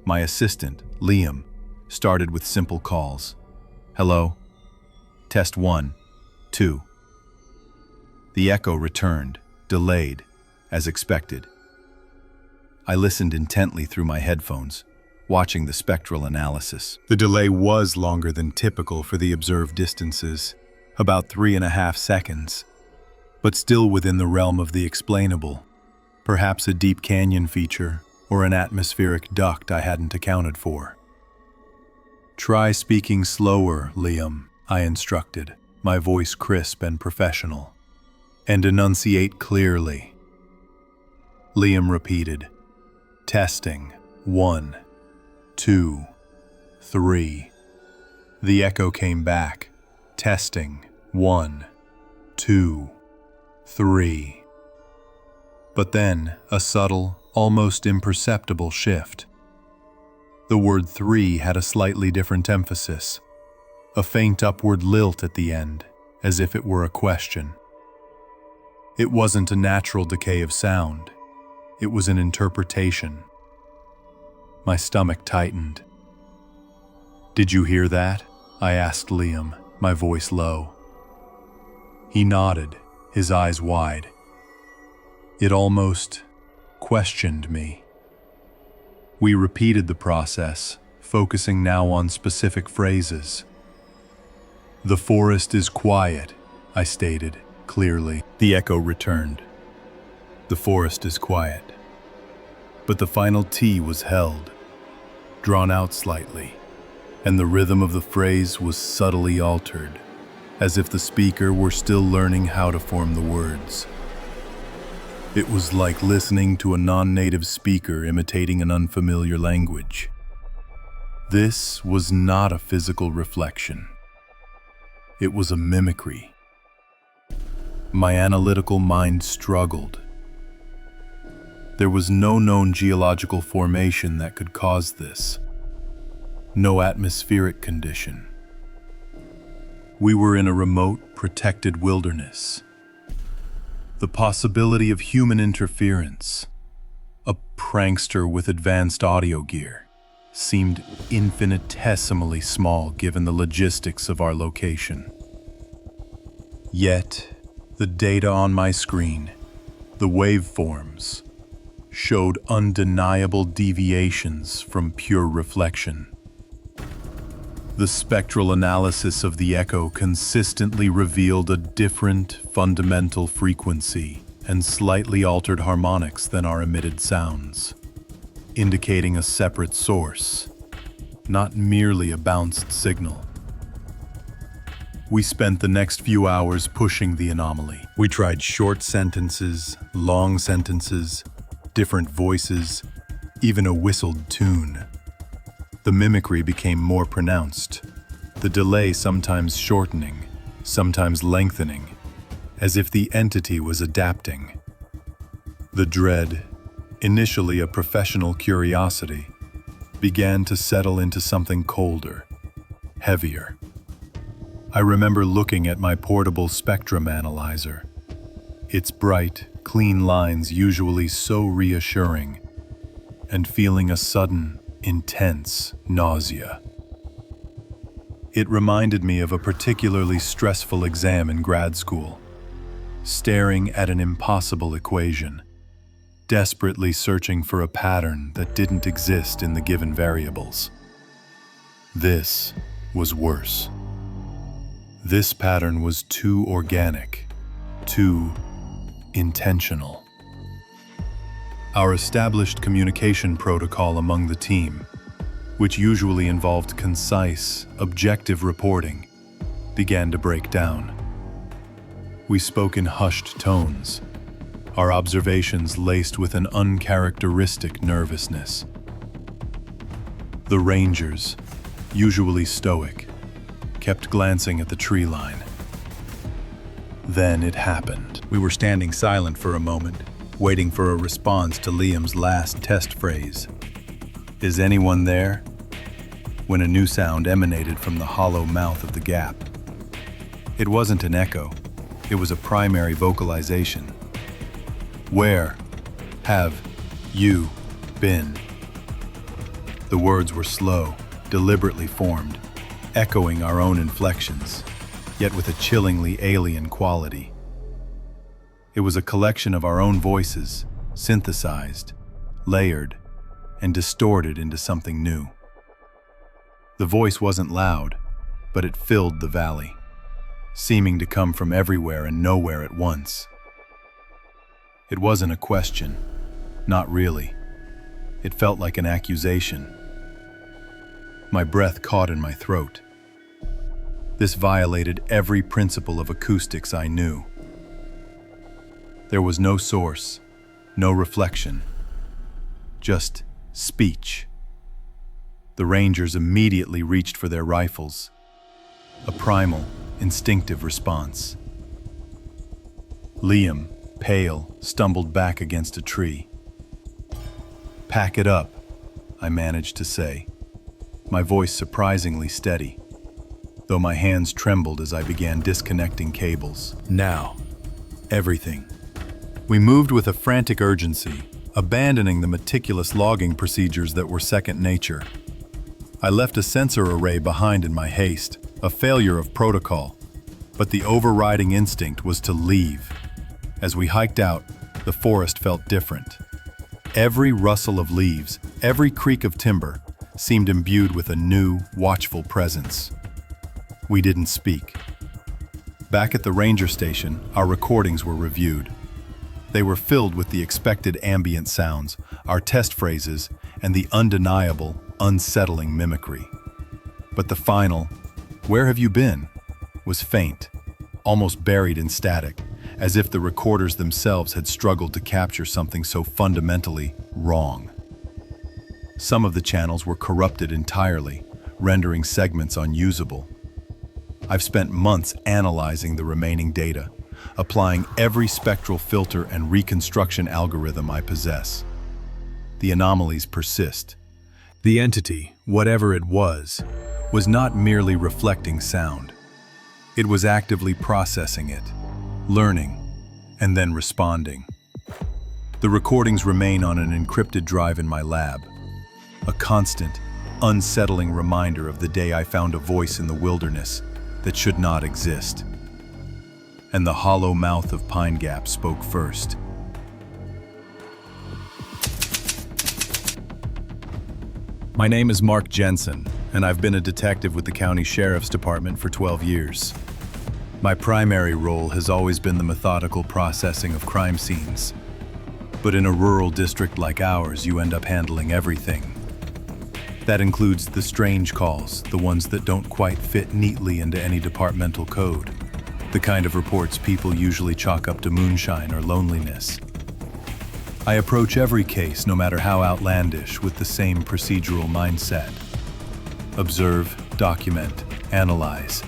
My assistant, Liam, started with simple calls. Hello? Test 1, 2. The echo returned, delayed, as expected. I listened intently through my headphones, watching the spectral analysis. The delay was longer than typical for the observed distances, about 3.5 seconds, but still within the realm of the explainable, perhaps a deep canyon feature or an atmospheric duct I hadn't accounted for. Try speaking slower, Liam, I instructed, my voice crisp and professional, and enunciate clearly. Liam repeated, testing, 1, 2, 3. The echo came back, testing, 1, 2, 3. But then, a subtle, almost imperceptible shift. The word 3 had a slightly different emphasis, a faint upward lilt at the end, as if it were a question. It wasn't a natural decay of sound. It was an interpretation. My stomach tightened. Did you hear that? I asked Liam, my voice low. He nodded, his eyes wide. It almost questioned me. We repeated the process, focusing now on specific phrases. The forest is quiet, I stated, clearly. The echo returned. The forest is quiet. But the final T was held, drawn out slightly, and the rhythm of the phrase was subtly altered, as if the speaker were still learning how to form the words. It was like listening to a non-native speaker imitating an unfamiliar language. This was not a physical reflection. It was a mimicry. My analytical mind struggled. There was no known geological formation that could cause this. No atmospheric condition. We were in a remote, protected wilderness. The possibility of human interference, a prankster with advanced audio gear, seemed infinitesimally small given the logistics of our location. Yet, the data on my screen, the waveforms, showed undeniable deviations from pure reflection. The spectral analysis of the echo consistently revealed a different fundamental frequency and slightly altered harmonics than our emitted sounds, indicating a separate source, not merely a bounced signal. We spent the next few hours pushing the anomaly. We tried short sentences, long sentences, different voices, even a whistled tune. The mimicry became more pronounced, the delay sometimes shortening, sometimes lengthening, as if the entity was adapting. The dread, initially a professional curiosity, began to settle into something colder, heavier. I remember looking at my portable spectrum analyzer, its bright, clean lines usually so reassuring, and feeling a sudden, intense nausea. It reminded me of a particularly stressful exam in grad school, staring at an impossible equation, desperately searching for a pattern that didn't exist in the given variables. This was worse. This pattern was too organic, too intentional. Our established communication protocol among the team, which usually involved concise, objective reporting, began to break down. We spoke in hushed tones, our observations laced with an uncharacteristic nervousness. The rangers, usually stoic, kept glancing at the tree line. Then it happened. We were standing silent for a moment, waiting for a response to Liam's last test phrase. "Is anyone there?" When a new sound emanated from the hollow mouth of the gap. It wasn't an echo, it was a primary vocalization. "Where have you been?" The words were slow, deliberately formed, echoing our own inflections, yet with a chillingly alien quality. It was a collection of our own voices, synthesized, layered, and distorted into something new. The voice wasn't loud, but it filled the valley, seeming to come from everywhere and nowhere at once. It wasn't a question, not really. It felt like an accusation. My breath caught in my throat. This violated every principle of acoustics I knew. There was no source, no reflection, just speech. The rangers immediately reached for their rifles, a primal, instinctive response. Liam, pale, stumbled back against a tree. "Pack it up," I managed to say, my voice surprisingly steady, though my hands trembled as I began disconnecting cables. Now, everything. We moved with a frantic urgency, abandoning the meticulous logging procedures that were second nature. I left a sensor array behind in my haste, a failure of protocol, but the overriding instinct was to leave. As we hiked out, the forest felt different. Every rustle of leaves, every creak of timber, seemed imbued with a new, watchful presence. We didn't speak. Back at the ranger station, our recordings were reviewed. They were filled with the expected ambient sounds, our test phrases, and the undeniable, unsettling mimicry. But the final, "Where have you been?" was faint, almost buried in static, as if the recorders themselves had struggled to capture something so fundamentally wrong. Some of the channels were corrupted entirely, rendering segments unusable. I've spent months analyzing the remaining data, applying every spectral filter and reconstruction algorithm I possess. The anomalies persist. The entity, whatever it was not merely reflecting sound. It was actively processing it, learning, and then responding. The recordings remain on an encrypted drive in my lab, a constant, unsettling reminder of the day I found a voice in the wilderness that should not exist. and the hollow mouth of Pine Gap spoke first. My name is Mark Jensen, and I've been a detective with the County Sheriff's Department for 12 years. My primary role has always been the methodical processing of crime scenes. But in a rural district like ours, you end up handling everything. That includes the strange calls, the ones that don't quite fit neatly into any departmental code, the kind of reports people usually chalk up to moonshine or loneliness. I approach every case, no matter how outlandish, with the same procedural mindset. Observe, document, analyze.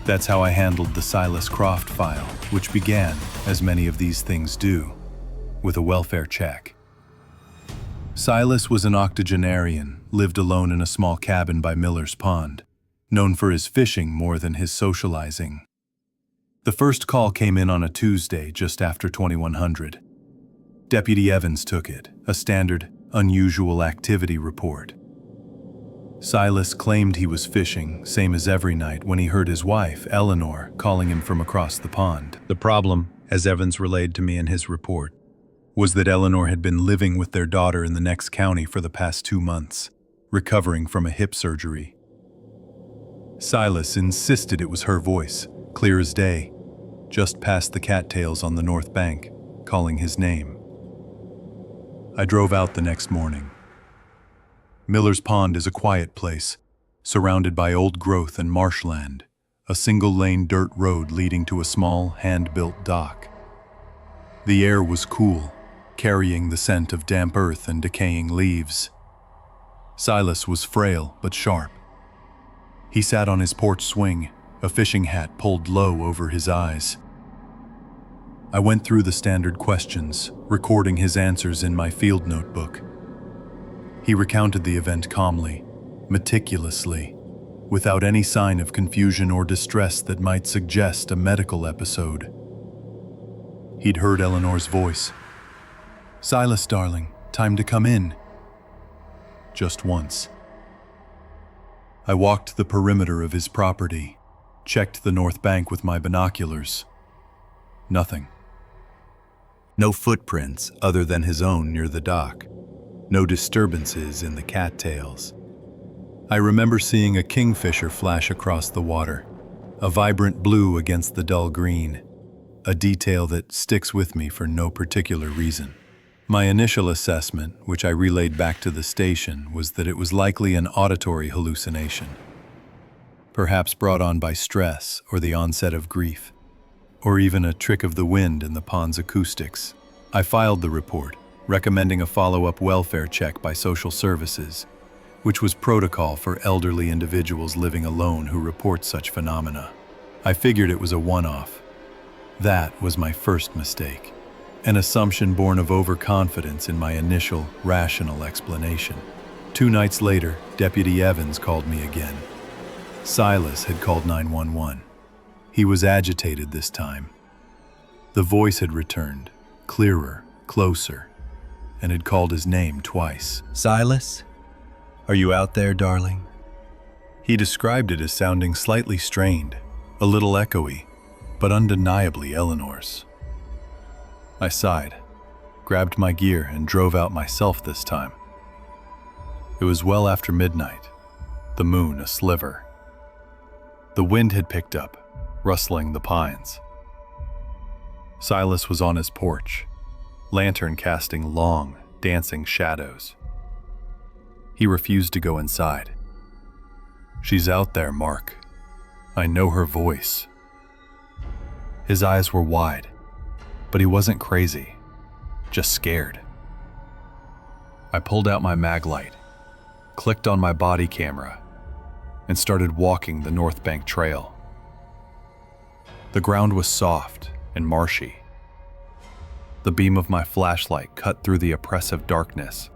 That's how I handled the Silas Croft file, which began, as many of these things do, with a welfare check. Silas was an octogenarian, lived alone in a small cabin by Miller's Pond, known for his fishing more than his socializing. The first call came in on a Tuesday just after 2100. Deputy Evans took it, a standard, unusual activity report. Silas claimed he was fishing, same as every night, when he heard his wife, Eleanor, calling him from across the pond. The problem, as Evans relayed to me in his report, was that Eleanor had been living with their daughter in the next county for the past 2 months, recovering from a hip surgery. Silas insisted it was her voice, clear as day, just past the cattails on the north bank, calling his name. I drove out the next morning. Miller's Pond is a quiet place, surrounded by old growth and marshland, a single-lane dirt road leading to a small, hand-built dock. The air was cool, carrying the scent of damp earth and decaying leaves. Silas was frail but sharp. He sat on his porch swing, a fishing hat pulled low over his eyes. I went through the standard questions, recording his answers in my field notebook. He recounted the event calmly, meticulously, without any sign of confusion or distress that might suggest a medical episode. He'd heard Eleanor's voice. "Silas, darling, time to come in." Just once. I walked the perimeter of his property, checked the north bank with my binoculars. Nothing. No footprints other than his own near the dock. No disturbances in the cattails. I remember seeing a kingfisher flash across the water, a vibrant blue against the dull green, a detail that sticks with me for no particular reason. My initial assessment, which I relayed back to the station, was that it was likely an auditory hallucination, perhaps brought on by stress or the onset of grief, or even a trick of the wind in the pond's acoustics. I filed the report, recommending a follow-up welfare check by social services, which was protocol for elderly individuals living alone who report such phenomena. I figured it was a one-off. That was my first mistake, an assumption born of overconfidence in my initial, rational explanation. 2 nights later, Deputy Evans called me again. Silas had called 911. He was agitated this time. The voice had returned, clearer, closer, and had called his name twice. "Silas? Are you out there, darling?" He described it as sounding slightly strained, a little echoey, but undeniably Eleanor's. I sighed, grabbed my gear, and drove out myself this time. It was well after midnight, the moon a sliver. The wind had picked up, rustling the pines. Silas was on his porch, lantern casting long, dancing shadows. He refused to go inside. "She's out there, Mark. I know her voice." His eyes were wide, but he wasn't crazy, just scared. I pulled out my mag light, clicked on my body camera, and started walking the North Bank Trail. The ground was soft and marshy. The beam of my flashlight cut through the oppressive darkness,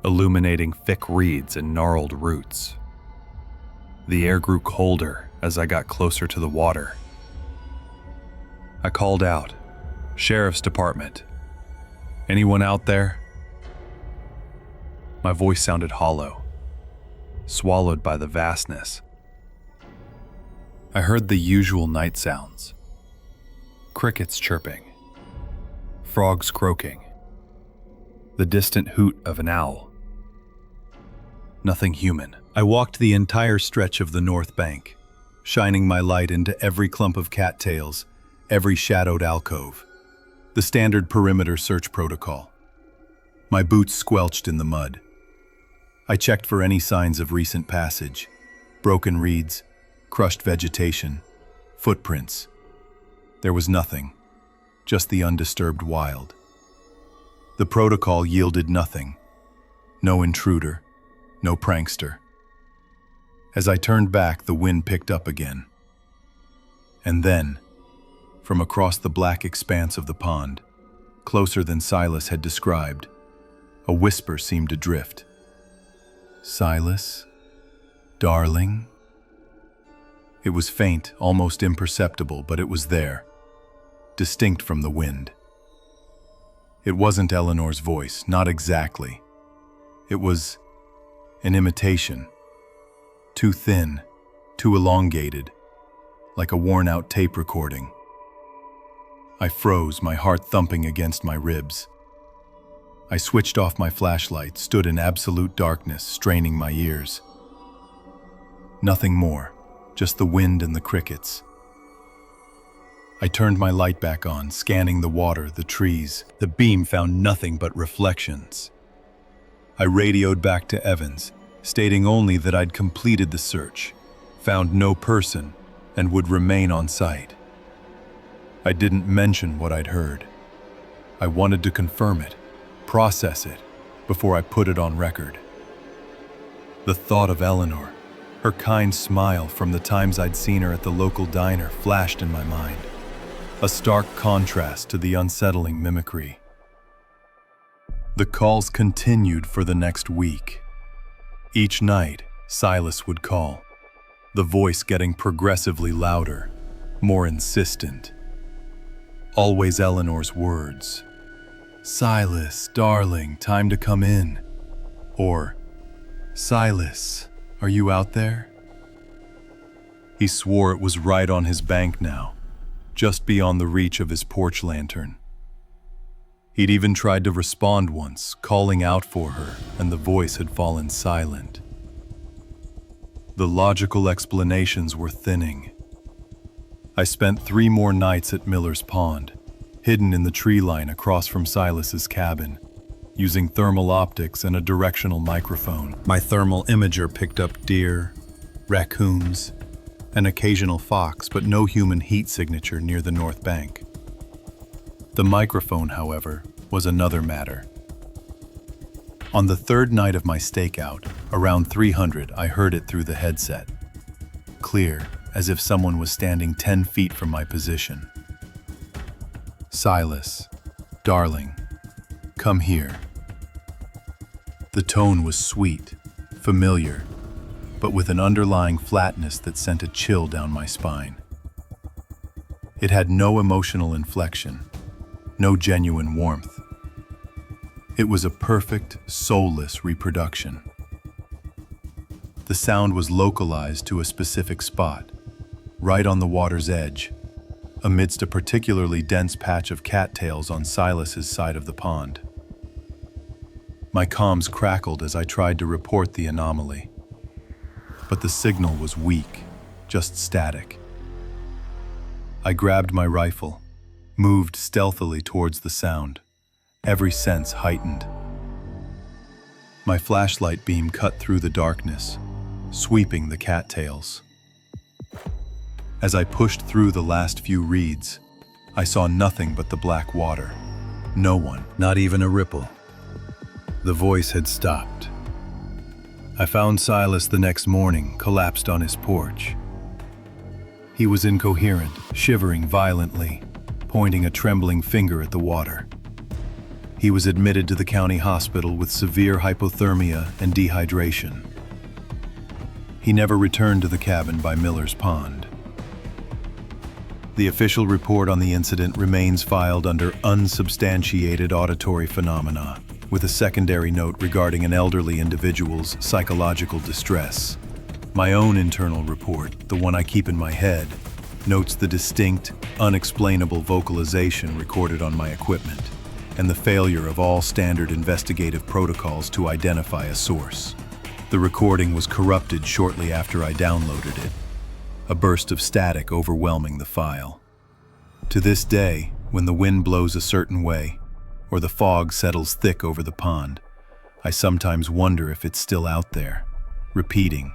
illuminating thick reeds and gnarled roots. The air grew colder as I got closer to the water. I called out, "Sheriff's Department. Anyone out there?" My voice sounded hollow, swallowed by the vastness. I heard the usual night sounds. Crickets chirping, frogs croaking, the distant hoot of an owl. Nothing human. I walked the entire stretch of the north bank, shining my light into every clump of cattails, every shadowed alcove. The standard perimeter search protocol. My boots squelched in the mud. I checked for any signs of recent passage, broken reeds, crushed vegetation, footprints. There was nothing, just the undisturbed wild. The protocol yielded nothing. No intruder, no prankster. As I turned back, the wind picked up again. And then, from across the black expanse of the pond, closer than Silas had described, a whisper seemed to drift. "Silas? Darling?" It was faint, almost imperceptible, but it was there, distinct from the wind. It wasn't Eleanor's voice, not exactly. It was an imitation, too thin, too elongated, like a worn-out tape recording. I froze, my heart thumping against my ribs. I switched off my flashlight, stood in absolute darkness, straining my ears. Nothing more, just the wind and the crickets. I turned my light back on, scanning the water, the trees. The beam found nothing but reflections. I radioed back to Evans, stating only that I'd completed the search, found no person, and would remain on site. I didn't mention what I'd heard. I wanted to confirm it, process it, before I put it on record. The thought of Eleanor, her kind smile from the times I'd seen her at the local diner, flashed in my mind, a stark contrast to the unsettling mimicry. The calls continued for the next week. Each night, Silas would call, the voice getting progressively louder, more insistent. Always Eleanor's words. "Silas, darling, time to come in." Or, "Silas, are you out there?" He swore it was right on his bank now, just beyond the reach of his porch lantern. He'd even tried to respond once, calling out for her, and the voice had fallen silent. The logical explanations were thinning. I spent 3 more nights at Miller's Pond, hidden in the tree line across from Silas's cabin, using thermal optics and a directional microphone. My thermal imager picked up deer, raccoons, an occasional fox, but no human heat signature near the north bank. The microphone, however, was another matter. On the 3rd night of my stakeout, around 300, I heard it through the headset. Clear, as if someone was standing 10 feet from my position. "Silas, darling, come here." The tone was sweet, familiar, but with an underlying flatness that sent a chill down my spine. It had no emotional inflection, no genuine warmth. It was a perfect, soulless reproduction. The sound was localized to a specific spot, right on the water's edge, amidst a particularly dense patch of cattails on Silas's side of the pond. My comms crackled as I tried to report the anomaly. But the signal was weak, just static. I grabbed my rifle, moved stealthily towards the sound, every sense heightened. My flashlight beam cut through the darkness, sweeping the cattails. As I pushed through the last few reeds, I saw nothing but the black water. No one, not even a ripple. The voice had stopped. I found Silas the next morning, collapsed on his porch. He was incoherent, shivering violently, pointing a trembling finger at the water. He was admitted to the county hospital with severe hypothermia and dehydration. He never returned to the cabin by Miller's Pond. The official report on the incident remains filed under unsubstantiated auditory phenomena, with a secondary note regarding an elderly individual's psychological distress. My own internal report, the one I keep in my head, notes the distinct, unexplainable vocalization recorded on my equipment, and the failure of all standard investigative protocols to identify a source. The recording was corrupted shortly after I downloaded it, a burst of static overwhelming the file. To this day, when the wind blows a certain way, or the fog settles thick over the pond, I sometimes wonder if it's still out there, repeating,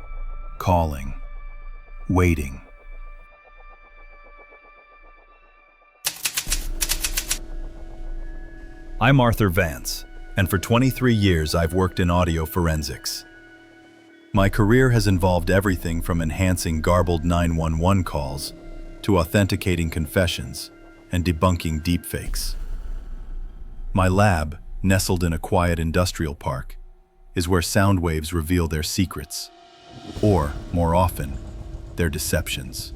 calling, waiting. I'm Arthur Vance, and for 23 years I've worked in audio forensics. My career has involved everything from enhancing garbled 911 calls to authenticating confessions and debunking deepfakes. My lab, nestled in a quiet industrial park, is where sound waves reveal their secrets, or, more often, their deceptions.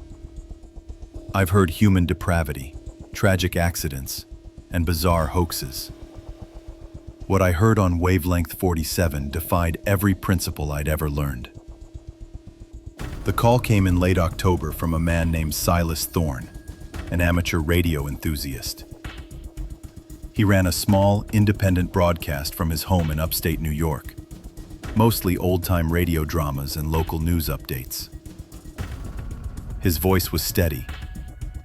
I've heard human depravity, tragic accidents, and bizarre hoaxes. What I heard on Wavelength 47 defied every principle I'd ever learned. The call came in late October from a man named Silas Thorne, an amateur radio enthusiast. He ran a small, independent broadcast from his home in upstate New York, mostly old-time radio dramas and local news updates. His voice was steady,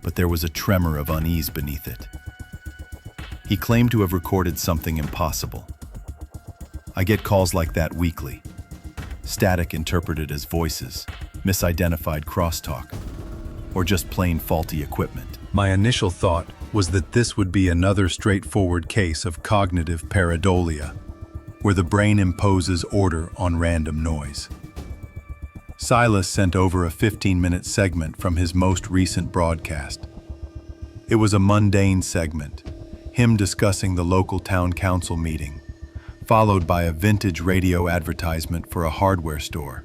but there was a tremor of unease beneath it. He claimed to have recorded something impossible. I get calls like that weekly. Static interpreted as voices, misidentified crosstalk, or just plain faulty equipment. My initial thought was that this would be another straightforward case of cognitive pareidolia, where the brain imposes order on random noise. Silas sent over a 15-minute segment from his most recent broadcast. It was a mundane segment, him discussing the local town council meeting, followed by a vintage radio advertisement for a hardware store.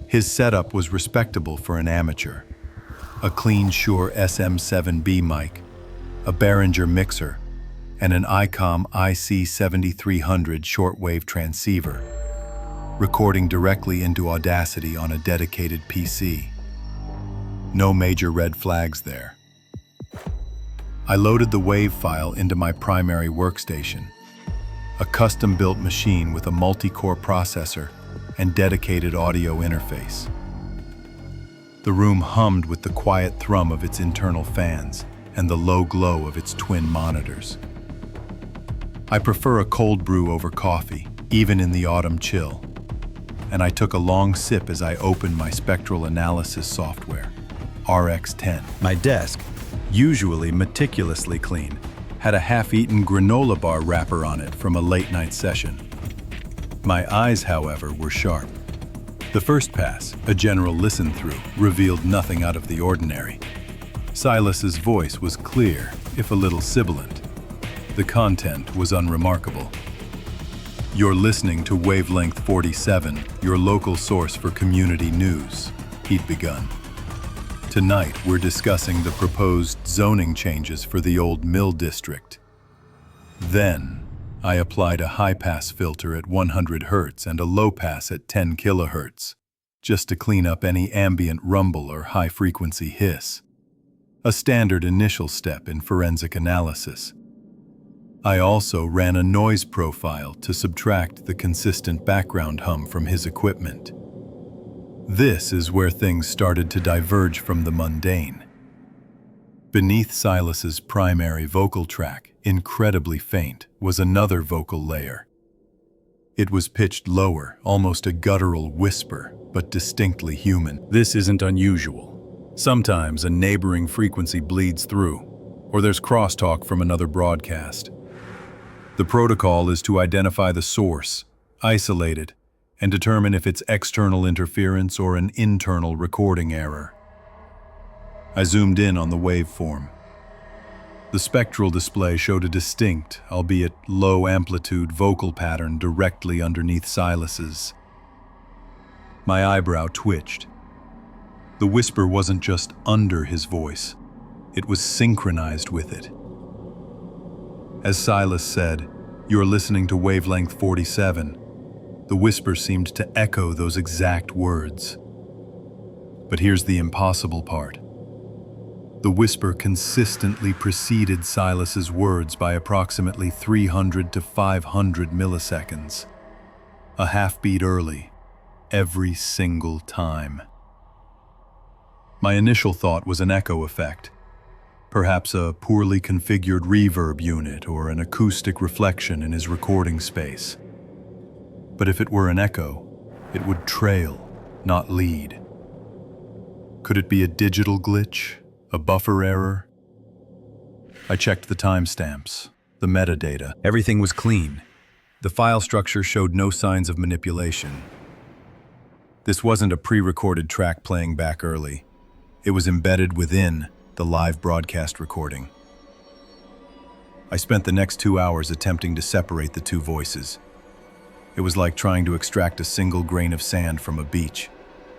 His setup was respectable for an amateur. A clean Shure SM7B mic, a Behringer mixer, and an ICOM IC7300 shortwave transceiver, recording directly into Audacity on a dedicated PC. No major red flags there. I loaded the WAV file into my primary workstation, a custom-built machine with a multi-core processor and dedicated audio interface. The room hummed with the quiet thrum of its internal fans and the low glow of its twin monitors. I prefer a cold brew over coffee, even in the autumn chill, and I took a long sip as I opened my spectral analysis software, RX10. My desk, usually meticulously clean, had a half-eaten granola bar wrapper on it from a late-night session. My eyes, however, were sharp. The first pass, a general listen-through, revealed nothing out of the ordinary. Silas's voice was clear, if a little sibilant. The content was unremarkable. You're listening to Wavelength 47, your local source for community news, he'd begun. Tonight, we're discussing the proposed zoning changes for the Old Mill District. Then, I applied a high-pass filter at 100 Hz and a low-pass at 10 kHz, just to clean up any ambient rumble or high-frequency hiss. A standard initial step in forensic analysis. I also ran a noise profile to subtract the consistent background hum from his equipment. This is where things started to diverge from the mundane. Beneath Silas's primary vocal track, incredibly faint, was another vocal layer. It was pitched lower, almost a guttural whisper, but distinctly human. This isn't unusual. Sometimes a neighboring frequency bleeds through, or there's crosstalk from another broadcast. The protocol is to identify the source, isolate it, and determine if it's external interference or an internal recording error. I zoomed in on the waveform. The spectral display showed a distinct, albeit low-amplitude vocal pattern directly underneath Silas's. My eyebrow twitched. The whisper wasn't just under his voice, it was synchronized with it. As Silas said, "You're listening to Wavelength 47. The whisper seemed to echo those exact words. But here's the impossible part. The whisper consistently preceded Silas's words by approximately 300 to 500 milliseconds. A half-beat early, every single time. My initial thought was an echo effect, perhaps a poorly configured reverb unit or an acoustic reflection in his recording space. But if it were an echo, it would trail, not lead. Could it be a digital glitch, a buffer error? I checked the timestamps, the metadata. Everything was clean. The file structure showed no signs of manipulation. This wasn't a pre-recorded track playing back early. It was embedded within the live broadcast recording. I spent the next 2 hours attempting to separate the two voices. It was like trying to extract a single grain of sand from a beach,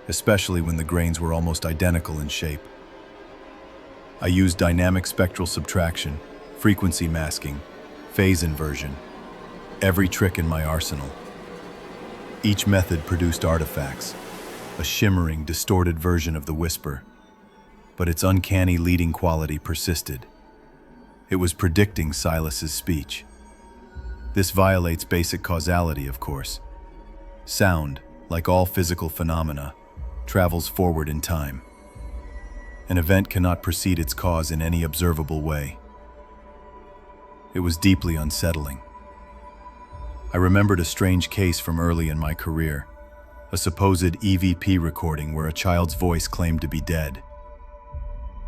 especially when the grains were almost identical in shape. I used dynamic spectral subtraction, frequency masking, phase inversion, every trick in my arsenal. Each method produced artifacts, a shimmering, distorted version of the whisper, but its uncanny leading quality persisted. It was predicting Silas's speech. This violates basic causality, of course. Sound, like all physical phenomena, travels forward in time. An event cannot precede its cause in any observable way. It was deeply unsettling. I remembered a strange case from early in my career, a supposed EVP recording where a child's voice claimed to be dead.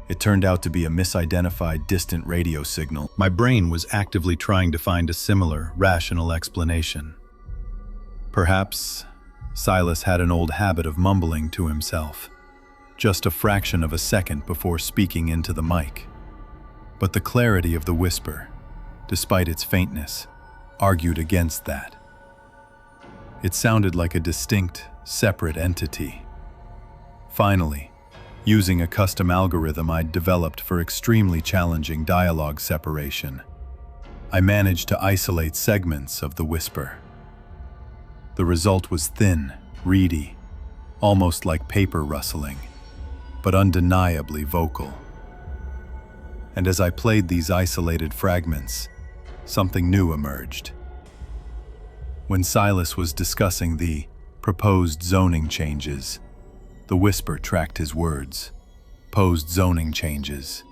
It turned out to be a misidentified distant radio signal. My brain was actively trying to find a similar, rational explanation. Perhaps Silas had an old habit of mumbling to himself, just a fraction of a second before speaking into the mic. But the clarity of the whisper, despite its faintness, argued against that. It sounded like a distinct, separate entity. Finally, using a custom algorithm I'd developed for extremely challenging dialogue separation, I managed to isolate segments of the whisper. The result was thin, reedy, almost like paper rustling, but undeniably vocal. And as I played these isolated fragments, something new emerged. When Silas was discussing the proposed zoning changes, the whisper tracked his words, posed zoning changes.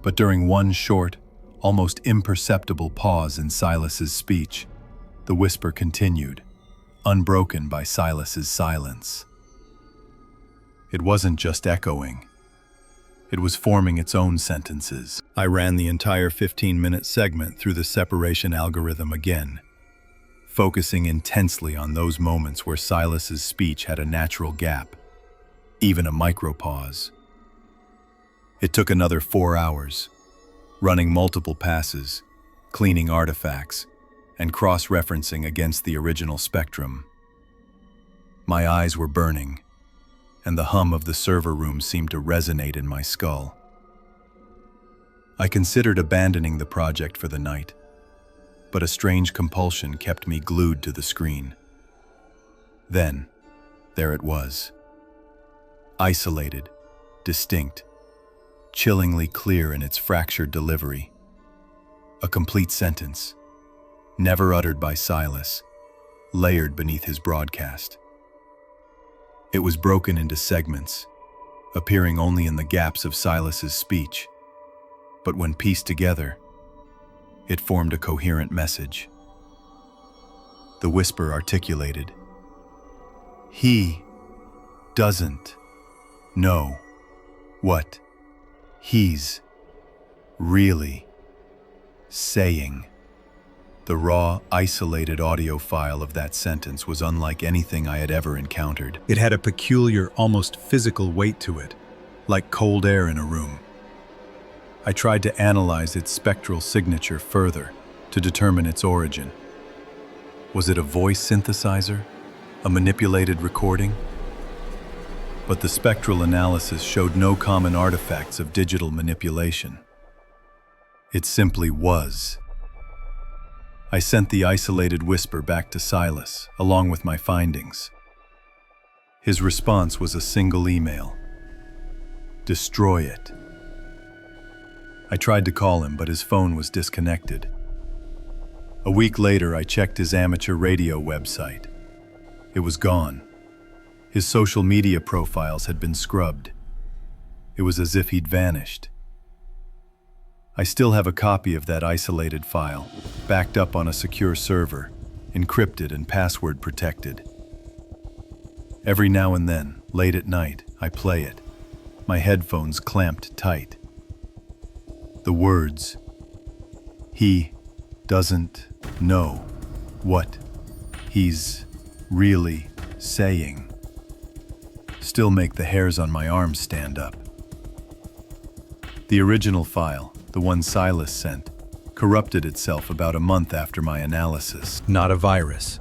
But during one short, almost imperceptible pause in Silas's speech, the whisper continued, unbroken by Silas's silence. It wasn't just echoing. It was forming its own sentences. I ran the entire 15-minute segment through the separation algorithm again, focusing intensely on those moments where Silas's speech had a natural gap, even a micropause. It took another 4 hours, running multiple passes, cleaning artifacts, and cross-referencing against the original spectrum. My eyes were burning, and the hum of the server room seemed to resonate in my skull. I considered abandoning the project for the night, but a strange compulsion kept me glued to the screen. Then, there it was. Isolated, distinct, chillingly clear in its fractured delivery. A complete sentence, never uttered by Silas, layered beneath his broadcast. It was broken into segments, appearing only in the gaps of Silas's speech, but when pieced together, it formed a coherent message. The whisper articulated, "He doesn't know what he's really saying." The raw, isolated audio file of that sentence was unlike anything I had ever encountered. It had a peculiar, almost physical weight to it, like cold air in a room. I tried to analyze its spectral signature further to determine its origin. Was it a voice synthesizer? A manipulated recording? But the spectral analysis showed no common artifacts of digital manipulation. It simply was. I sent the isolated whisper back to Silas, along with my findings. His response was a single email. Destroy it. I tried to call him, but his phone was disconnected. A week later, I checked his amateur radio website. It was gone. His social media profiles had been scrubbed. It was as if he'd vanished. I still have a copy of that isolated file, backed up on a secure server, encrypted and password protected. Every now and then, late at night, I play it, my headphones clamped tight. The words, "He doesn't know what he's really saying," still make the hairs on my arms stand up. The original file, the one Silas sent, corrupted itself about a month after my analysis. Not a virus,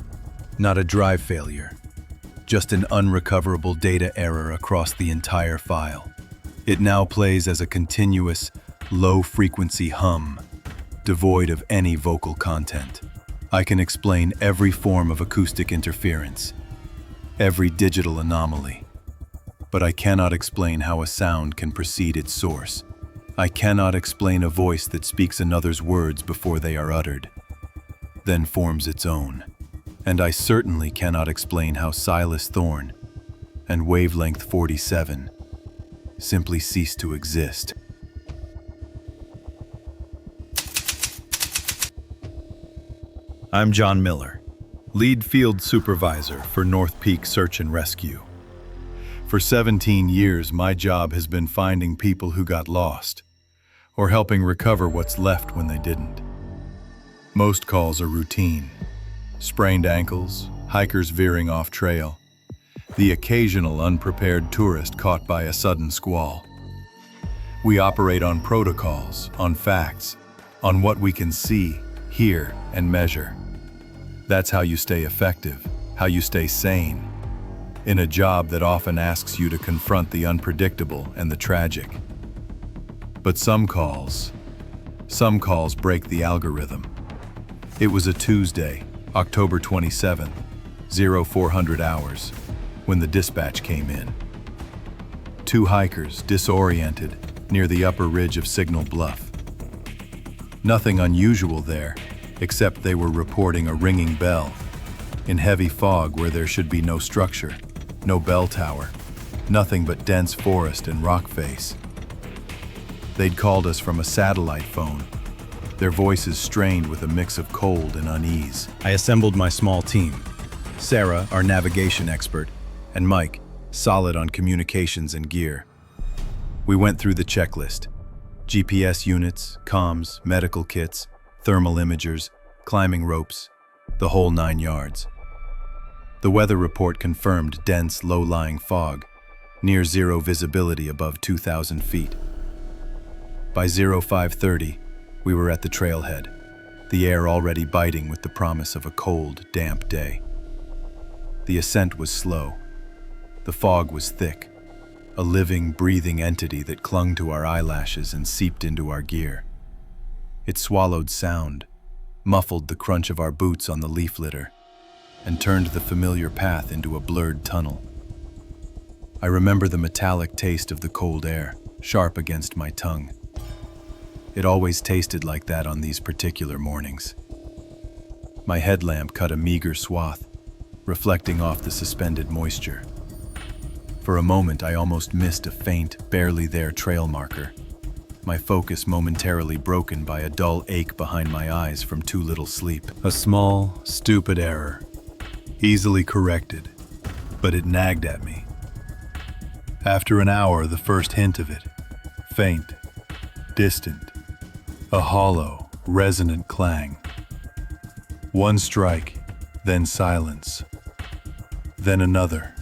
not a drive failure, just an unrecoverable data error across the entire file. It now plays as a continuous, low-frequency hum, devoid of any vocal content. I can explain every form of acoustic interference, every digital anomaly, but I cannot explain how a sound can precede its source. I cannot explain a voice that speaks another's words before they are uttered, then forms its own. And I certainly cannot explain how Silas Thorne and Wavelength 47 simply ceased to exist. I'm John Miller, lead field supervisor for North Peak Search and Rescue. For 17 years, my job has been finding people who got lost, or helping recover what's left when they didn't. Most calls are routine. Sprained ankles, hikers veering off trail, the occasional unprepared tourist caught by a sudden squall. We operate on protocols, on facts, on what we can see, hear, and measure. That's how you stay effective, how you stay sane, in a job that often asks you to confront the unpredictable and the tragic. But some calls break the algorithm. It was a Tuesday, October 27th, 0400 hours, when the dispatch came in. Two hikers, disoriented, near the upper ridge of Signal Bluff. Nothing unusual there, except they were reporting a ringing bell, in heavy fog where there should be no structure, no bell tower, nothing but dense forest and rock face. They'd called us from a satellite phone, their voices strained with a mix of cold and unease. I assembled my small team. Sarah, our navigation expert, and Mike, solid on communications and gear. We went through the checklist: GPS units, comms, medical kits, thermal imagers, climbing ropes, the whole 9 yards. The weather report confirmed dense, low-lying fog, near zero visibility above 2,000 feet. By 0530, we were at the trailhead, the air already biting with the promise of a cold, damp day. The ascent was slow. The fog was thick, a living, breathing entity that clung to our eyelashes and seeped into our gear. It swallowed sound, muffled the crunch of our boots on the leaf litter, and turned the familiar path into a blurred tunnel. I remember the metallic taste of the cold air, sharp against my tongue. It always tasted like that on these particular mornings. My headlamp cut a meager swath, reflecting off the suspended moisture. For a moment, I almost missed a faint, barely there trail marker, my focus momentarily broken by a dull ache behind my eyes from too little sleep. A small, stupid error, easily corrected, but it nagged at me. After an hour, the first hint of it, faint, distant, a hollow, resonant clang. One strike, then silence. Then another,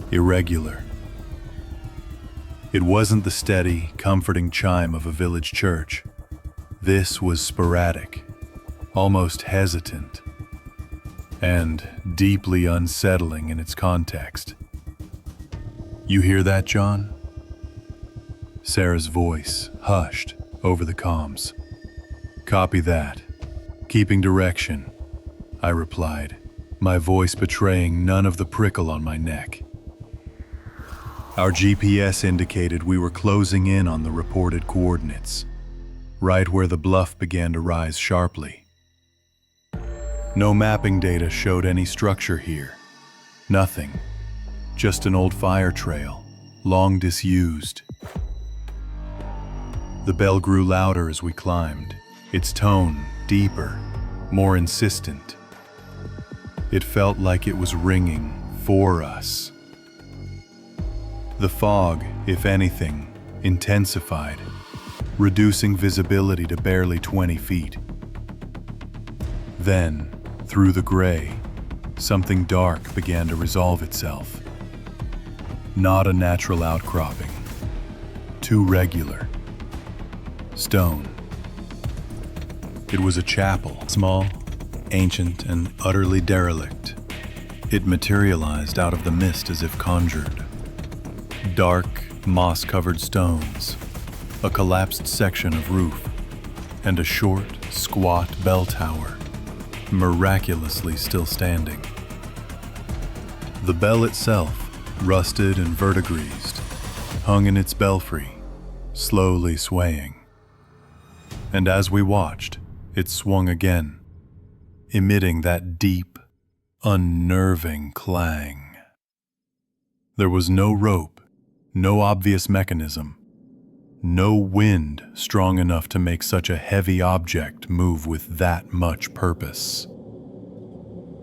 irregular. It wasn't the steady, comforting chime of a village church. This was sporadic, almost hesitant, and deeply unsettling in its context. "You hear that, John?" Sarah's voice hushed over the comms. "Copy that. Keeping direction, I replied, my voice betraying none of the prickle on my neck. Our GPS indicated we were closing in on the reported coordinates, right where the bluff began to rise sharply. No mapping data showed any structure here. Nothing. Just an old fire trail, long disused. The bell grew louder as we climbed, its tone deeper, more insistent. It felt like it was ringing for us. The fog, if anything, intensified, reducing visibility to barely 20 feet. Then, through the gray, something dark began to resolve itself. Not a natural outcropping. Too regular. Stone. It was a chapel, small, ancient, and utterly derelict. It materialized out of the mist as if conjured. Dark, moss-covered stones, a collapsed section of roof, and a short, squat bell tower, miraculously still standing. The bell itself, rusted and verdigrised, hung in its belfry, slowly swaying. And as we watched, it swung again, emitting that deep, unnerving clang. There was no rope, no obvious mechanism, no wind strong enough to make such a heavy object move with that much purpose.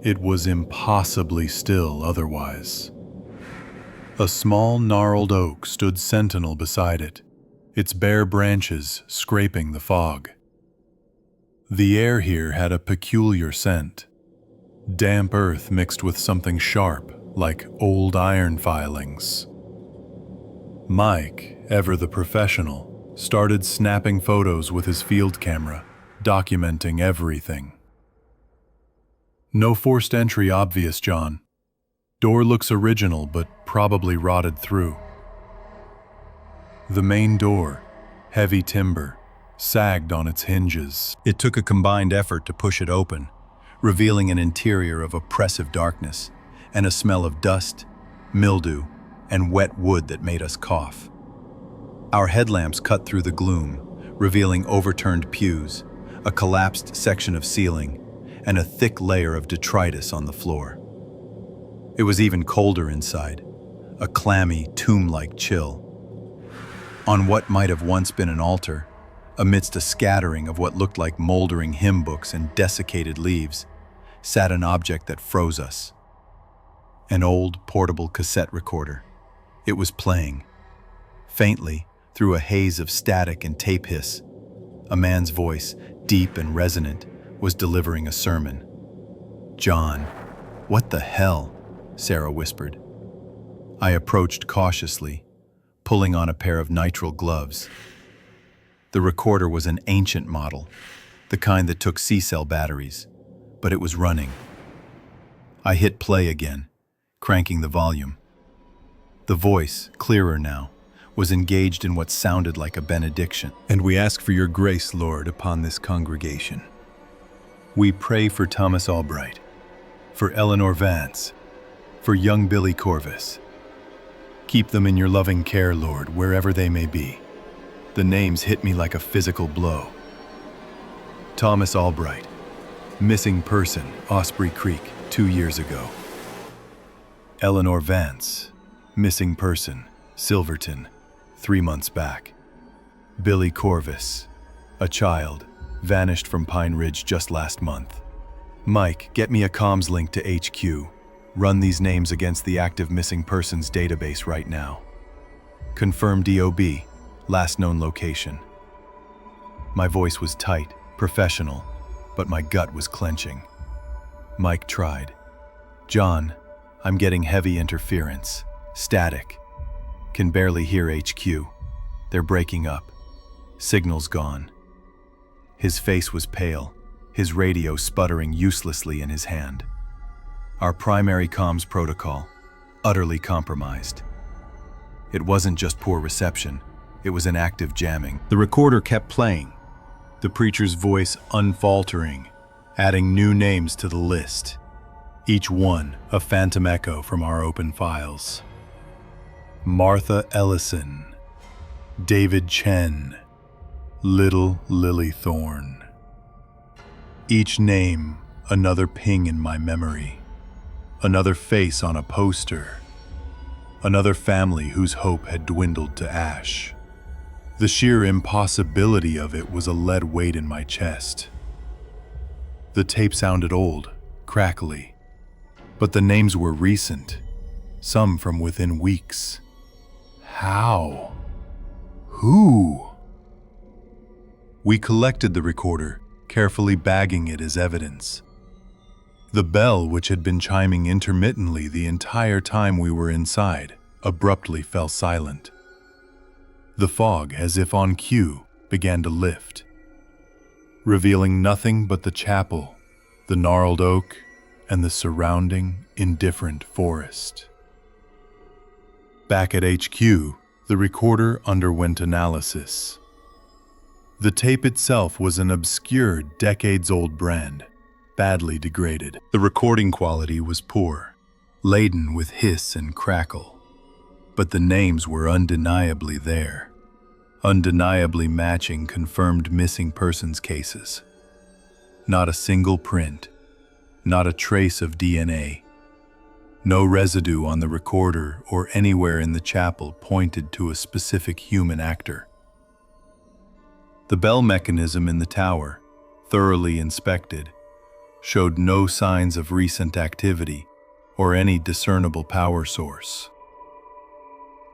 It was impossibly still otherwise. A small gnarled oak stood sentinel beside it, its bare branches scraping the fog. The air here had a peculiar scent, damp earth mixed with something sharp, like old iron filings. Mike, ever the professional, started snapping photos with his field camera, documenting everything. No forced entry obvious, John. Door looks original, but probably rotted through. The main door, heavy timber, sagged on its hinges. It took a combined effort to push it open, revealing an interior of oppressive darkness and a smell of dust, mildew, and wet wood that made us cough. Our headlamps cut through the gloom, revealing overturned pews, a collapsed section of ceiling, and a thick layer of detritus on the floor. It was even colder inside, a clammy, tomb-like chill. On what might have once been an altar, amidst a scattering of what looked like moldering hymn books and desiccated leaves, sat an object that froze us. An old, portable cassette recorder. It was playing. Faintly, through a haze of static and tape hiss, a man's voice, deep and resonant, was delivering a sermon. "John, what the hell?" Sarah whispered. I approached cautiously, pulling on a pair of nitrile gloves. The recorder was an ancient model, the kind that took C-cell batteries, but it was running. I hit play again, cranking the volume. The voice, clearer now, was engaged in what sounded like a benediction. "And we ask for your grace, Lord, upon this congregation. We pray for Thomas Albright, for Eleanor Vance, for young Billy Corvus. Keep them in your loving care, Lord, wherever they may be." The names hit me like a physical blow. Thomas Albright, missing person, Osprey Creek, 2 years ago. Eleanor Vance, missing person, Silverton, 3 months back. Billy Corvus, a child, vanished from Pine Ridge just last month. Mike, get me a comms link to HQ. Run these names against the active missing persons database right now. Confirm DOB, last known location. My voice was tight, professional, but my gut was clenching. Mike tried. "John, I'm getting heavy interference. Static. Can barely hear HQ. They're breaking up. Signal's gone." His face was pale, his radio sputtering uselessly in his hand. Our primary comms protocol, utterly compromised. It wasn't just poor reception, it was an active jamming. The recorder kept playing, the preacher's voice unfaltering, adding new names to the list, each one a phantom echo from our open files. Martha Ellison, David Chen, Little Lily Thorne. Each name another ping in my memory, another face on a poster, another family whose hope had dwindled to ash. The sheer impossibility of it was a lead weight in my chest. The tape sounded old, crackly, but the names were recent, some from within weeks. How? Who? We collected the recorder, carefully bagging it as evidence. The bell, which had been chiming intermittently the entire time we were inside, abruptly fell silent. The fog, as if on cue, began to lift, revealing nothing but the chapel, the gnarled oak, and the surrounding, indifferent forest. Back at HQ, the recorder underwent analysis. The tape itself was an obscure, decades-old brand, badly degraded. The recording quality was poor, laden with hiss and crackle. But the names were undeniably there, undeniably matching confirmed missing persons cases. Not a single print, not a trace of DNA. No residue on the recorder or anywhere in the chapel pointed to a specific human actor. The bell mechanism in the tower, thoroughly inspected, showed no signs of recent activity or any discernible power source.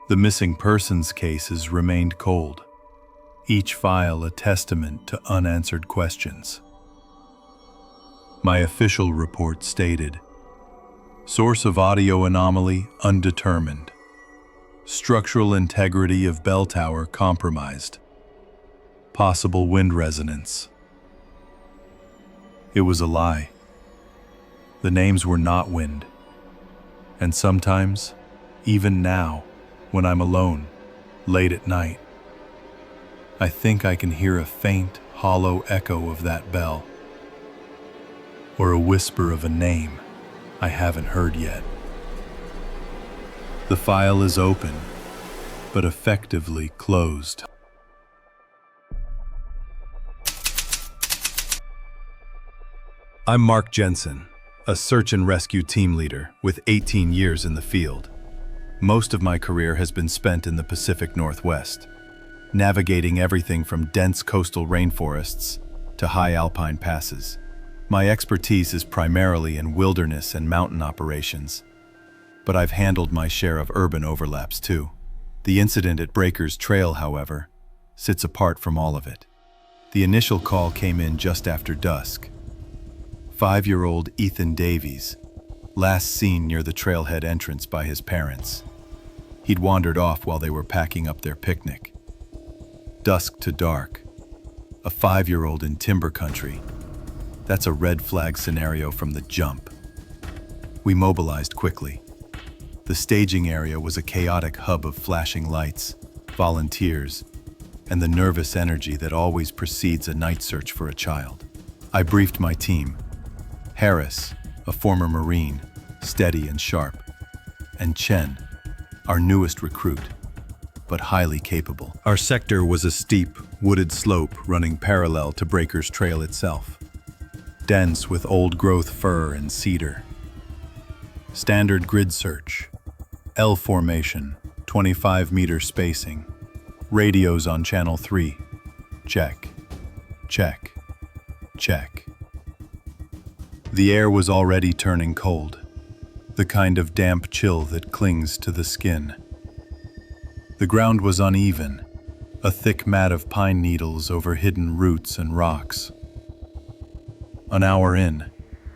The missing persons cases remained cold, each file a testament to unanswered questions. My official report stated, source of audio anomaly undetermined. Structural integrity of bell tower compromised. Possible wind resonance. It was a lie. The names were not wind. And sometimes, even now, when I'm alone, late at night, I think I can hear a faint, hollow echo of that bell, or a whisper of a name I haven't heard yet. The file is open, but effectively closed. I'm Mark Jensen, a search and rescue team leader with 18 years in the field. Most of my career has been spent in the Pacific Northwest, navigating everything from dense coastal rainforests to high alpine passes. My expertise is primarily in wilderness and mountain operations, but I've handled my share of urban overlaps too. The incident at Breakers Trail, however, sits apart from all of it. The initial call came in just after dusk. 5-year-old Ethan Davies, last seen near the trailhead entrance by his parents. He'd wandered off while they were packing up their picnic. Dusk to dark. A 5-year-old in timber country. That's a red flag scenario from the jump. We mobilized quickly. The staging area was a chaotic hub of flashing lights, volunteers, and the nervous energy that always precedes a night search for a child. I briefed my team. Harris, a former Marine, steady and sharp, and Chen, our newest recruit, but highly capable. Our sector was a steep, wooded slope running parallel to Breakers Trail itself, dense with old-growth fir and cedar. Standard grid search, L formation, 25-meter spacing, radios on channel 3, check, check, check. The air was already turning cold, the kind of damp chill that clings to the skin. The ground was uneven, a thick mat of pine needles over hidden roots and rocks. An hour in,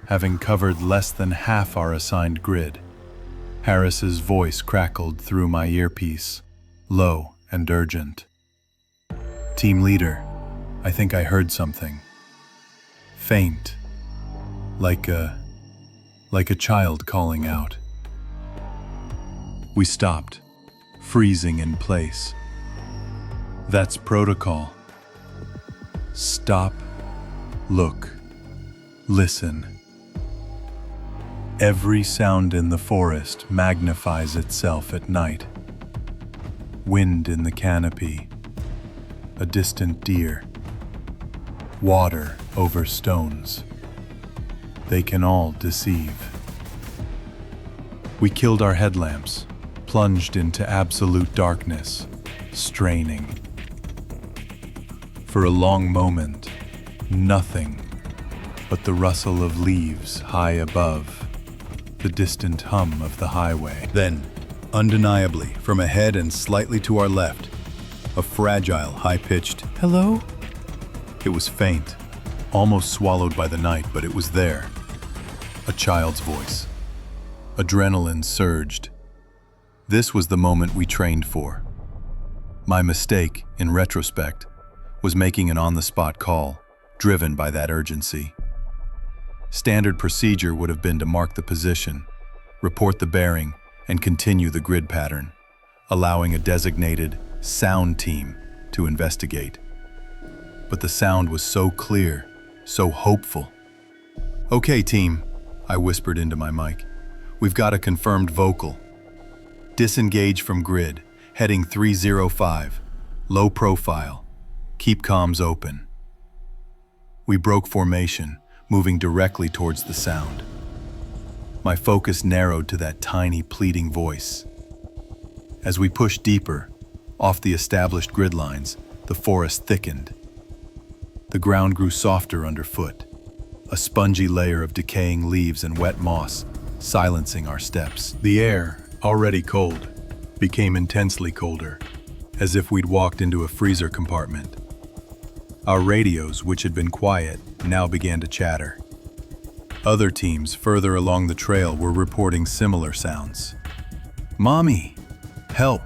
having covered less than half our assigned grid, Harris's voice crackled through my earpiece, low and urgent. Team leader, I think I heard something. Faint. Like a child calling out. We stopped, freezing in place. That's protocol. Stop, look, Listen. Every sound in the forest magnifies itself at night. Wind in the canopy, a distant deer, water over stones. They can all deceive. We killed our headlamps, plunged into absolute darkness, straining. For a long moment, nothing but the rustle of leaves high above, the distant hum of the highway. Then, undeniably, from ahead and slightly to our left, a fragile, high-pitched "hello?" It was faint, almost swallowed by the night, but it was there. A child's voice. Adrenaline surged. This was the moment we trained for. My mistake, in retrospect, was making an on-the-spot call, driven by that urgency. Standard procedure would have been to mark the position, report the bearing, and continue the grid pattern, allowing a designated sound team to investigate. But the sound was so clear, so hopeful. "Okay, team," I whispered into my mic. "We've got a confirmed vocal. Disengage from grid, heading 305, low profile. Keep comms open." We broke formation, moving directly towards the sound. My focus narrowed to that tiny, pleading voice. As we pushed deeper, off the established grid lines, the forest thickened. The ground grew softer underfoot, a spongy layer of decaying leaves and wet moss, silencing our steps. The air, already cold, became intensely colder, as if we'd walked into a freezer compartment. Our radios, which had been quiet, now began to chatter. Other teams further along the trail were reporting similar sounds. "Mommy! Help!"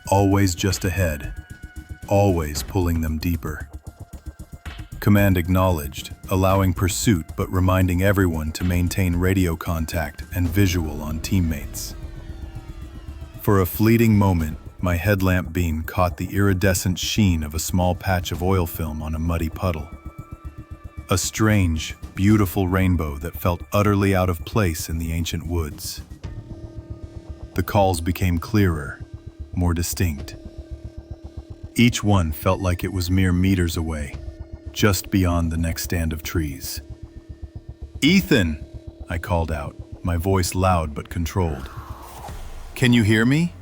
Always just ahead, always pulling them deeper. Command acknowledged, allowing pursuit but reminding everyone to maintain radio contact and visual on teammates. For a fleeting moment, my headlamp beam caught the iridescent sheen of a small patch of oil film on a muddy puddle. A strange, beautiful rainbow that felt utterly out of place in the ancient woods. The calls became clearer, more distinct. Each one felt like it was mere meters away, just beyond the next stand of trees. "Ethan!" I called out, my voice loud but controlled. "Can you hear me?"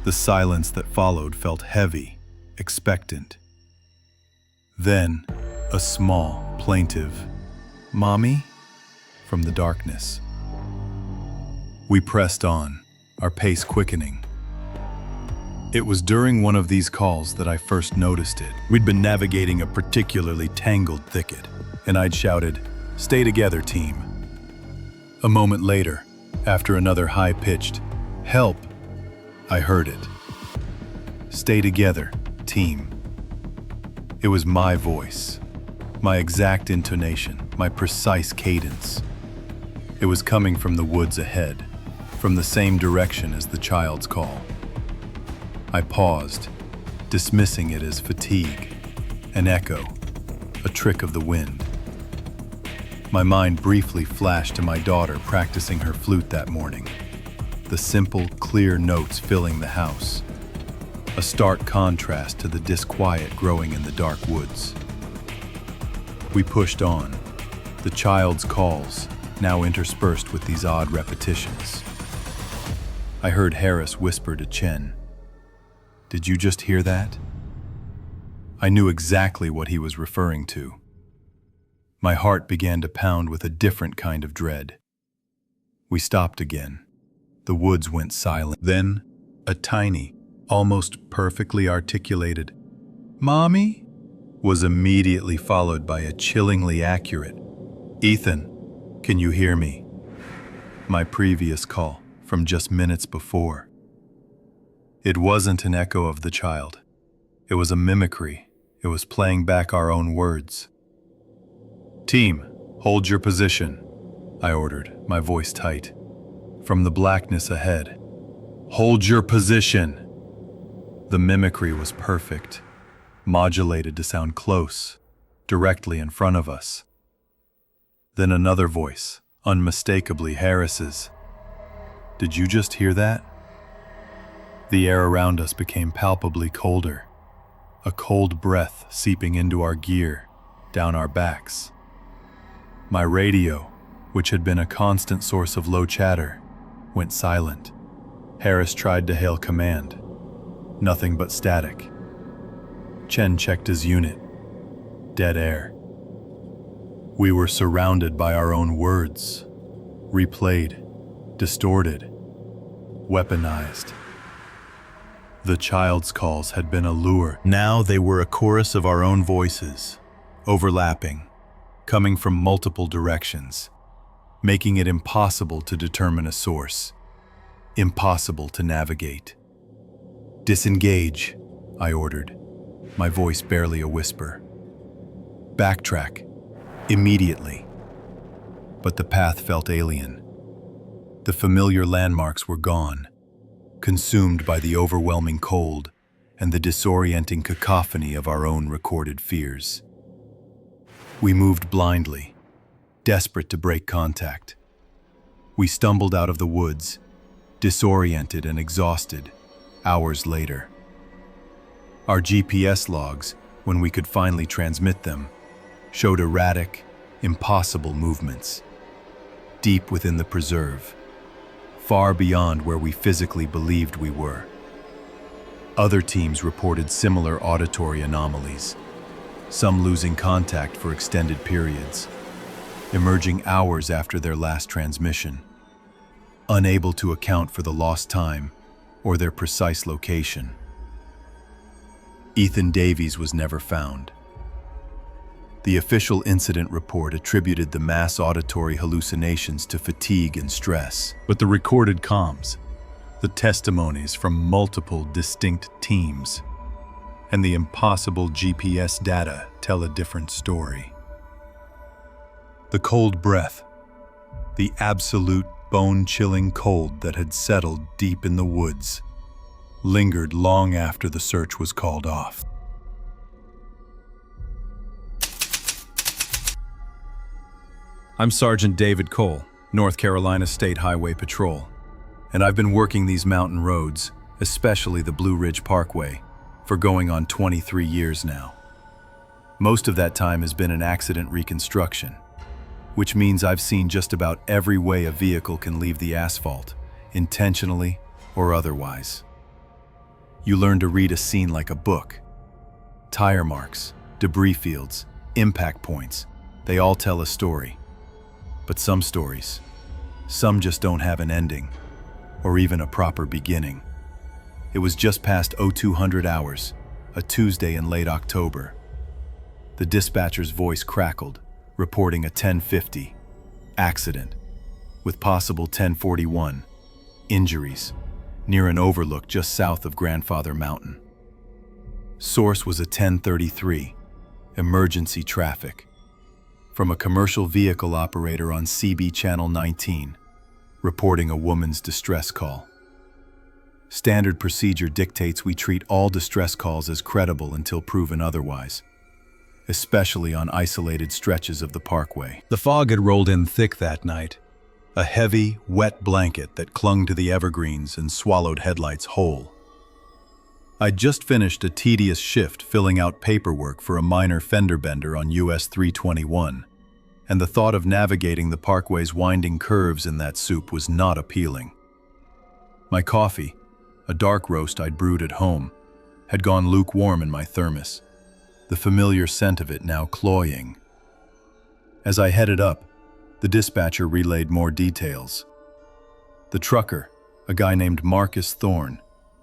The silence that followed felt heavy, expectant. Then, a small, plaintive, "Mommy?" from the darkness. We pressed on, our pace quickening. It was during one of these calls that I first noticed it. We'd been navigating a particularly tangled thicket, and I'd shouted, "Stay together, team." A moment later, after another high-pitched, "Help!" I heard it. "Stay together, team." It was my voice, my exact intonation, my precise cadence. It was coming from the woods ahead, from the same direction as the child's call. I paused, dismissing it as fatigue, an echo, a trick of the wind. My mind briefly flashed to my daughter practicing her flute that morning, the simple, clear notes filling the house, a stark contrast to the disquiet growing in the dark woods. We pushed on, the child's calls now interspersed with these odd repetitions. I heard Harris whisper to Chen, "Did you just hear that?" I knew exactly what he was referring to. My heart began to pound with a different kind of dread. We stopped again. The woods went silent. Then, a tiny, almost perfectly articulated, "Mommy?" was immediately followed by a chillingly accurate, "Ethan, can you hear me?" My previous call from just minutes before. It wasn't an echo of the child. It was a mimicry. It was playing back our own words. "Team, hold your position," I ordered, my voice tight. From the blackness ahead, "Hold your position!" The mimicry was perfect, modulated to sound close, directly in front of us. Then another voice, unmistakably Harris's. "Did you just hear that?" The air around us became palpably colder, a cold breath seeping into our gear, down our backs. My radio, which had been a constant source of low chatter, went silent. Harris tried to hail command. Nothing but static. Chen checked his unit. Dead air. We were surrounded by our own words, replayed, distorted, weaponized. The child's calls had been a lure. Now they were a chorus of our own voices, overlapping, coming from multiple directions, making it impossible to determine a source, impossible to navigate. "Disengage," I ordered, my voice barely a whisper. "Backtrack, immediately." But the path felt alien. The familiar landmarks were gone, consumed by the overwhelming cold and the disorienting cacophony of our own recorded fears. We moved blindly, desperate to break contact. We stumbled out of the woods, disoriented and exhausted, hours later. Our GPS logs, when we could finally transmit them, showed erratic, impossible movements, deep within the preserve, far beyond where we physically believed we were. Other teams reported similar auditory anomalies, some losing contact for extended periods, emerging hours after their last transmission, unable to account for the lost time or their precise location. Ethan Davies was never found. The official incident report attributed the mass auditory hallucinations to fatigue and stress. But the recorded comms, the testimonies from multiple distinct teams, and the impossible GPS data tell a different story. The cold breath, the absolute bone-chilling cold that had settled deep in the woods, lingered long after the search was called off. I'm Sergeant David Cole, North Carolina State Highway Patrol, and I've been working these mountain roads, especially the Blue Ridge Parkway, for going on 23 years now. Most of that time has been in accident reconstruction, which means I've seen just about every way a vehicle can leave the asphalt, intentionally or otherwise. You learn to read a scene like a book. Tire marks, debris fields, impact points, they all tell a story. But some stories, some just don't have an ending, or even a proper beginning. It was just past 0200 hours, a Tuesday in late October. The dispatcher's voice crackled, reporting a 1050 accident, with possible 1041 injuries, near an overlook just south of Grandfather Mountain. Source was a 1033 emergency traffic, from a commercial vehicle operator on CB Channel 19, reporting a woman's distress call. Standard procedure dictates we treat all distress calls as credible until proven otherwise, especially on isolated stretches of the parkway. The fog had rolled in thick that night, a heavy, wet blanket that clung to the evergreens and swallowed headlights whole. I'd just finished a tedious shift filling out paperwork for a minor fender bender on US 321, and the thought of navigating the parkway's winding curves in that soup was not appealing. My coffee, a dark roast I'd brewed at home, had gone lukewarm in my thermos, the familiar scent of it now cloying. As I headed up, the dispatcher relayed more details. The trucker, a guy named Marcus Thorne,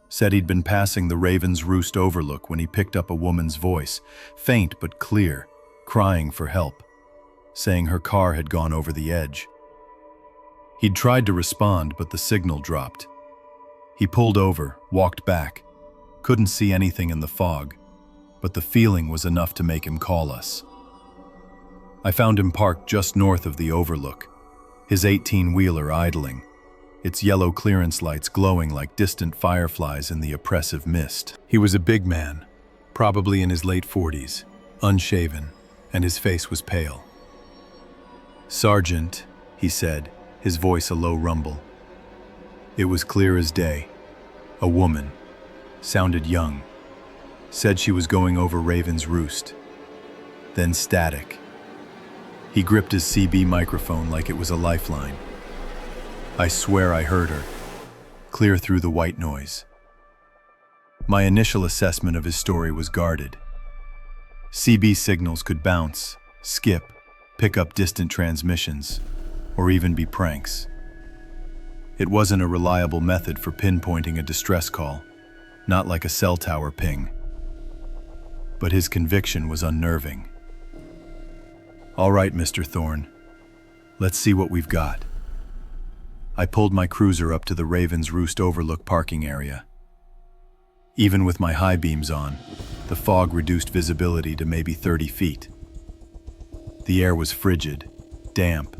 said he'd been passing the Raven's Roost overlook when he picked up a woman's voice, faint but clear, crying for help, saying her car had gone over the edge. He'd tried to respond, but the signal dropped. He pulled over, walked back, couldn't see anything in the fog, but the feeling was enough to make him call us. I found him parked just north of the overlook, his 18-wheeler idling, its yellow clearance lights glowing like distant fireflies in the oppressive mist. He was a big man, probably in his late 40s, unshaven, and his face was pale. "Sergeant," he said, his voice a low rumble. It was clear as day. A woman, sounded young, said she was going over Raven's Roost. Then static. He gripped his CB microphone like it was a lifeline. I swear I heard her, clear through the white noise. My initial assessment of his story was guarded. CB signals could bounce, skip, pick up distant transmissions, or even be pranks. It wasn't a reliable method for pinpointing a distress call, not like a cell tower ping. But his conviction was unnerving. "All right, Mr. Thorne, let's see what we've got." I pulled my cruiser up to the Raven's Roost Overlook parking area. Even with my high beams on, the fog reduced visibility to maybe 30 feet. The air was frigid, damp,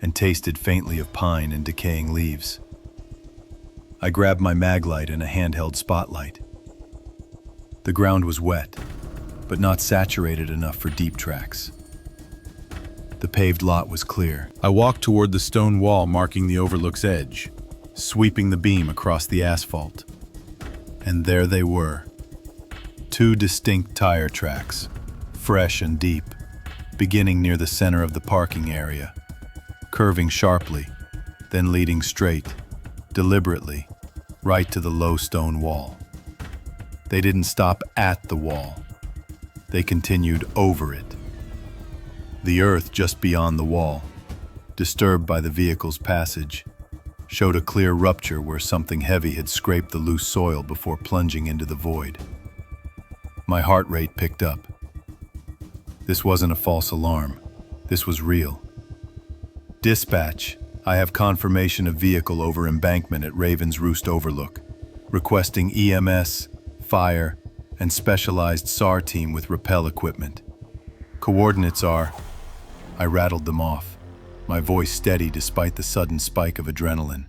and tasted faintly of pine and decaying leaves. I grabbed my mag light and a handheld spotlight. The ground was wet, but not saturated enough for deep tracks. The paved lot was clear. I walked toward the stone wall marking the overlook's edge, sweeping the beam across the asphalt. And there they were. 2 distinct tire tracks, fresh and deep, beginning near the center of the parking area, curving sharply, then leading straight, deliberately, right to the low stone wall. They didn't stop at the wall. They continued over it. The earth just beyond the wall, disturbed by the vehicle's passage, showed a clear rupture where something heavy had scraped the loose soil before plunging into the void. My heart rate picked up. This wasn't a false alarm. This was real. "Dispatch, I have confirmation of vehicle over embankment at Raven's Roost Overlook, requesting EMS, fire, and specialized SAR team with rappel equipment. Coordinates are..." I rattled them off, my voice steady despite the sudden spike of adrenaline.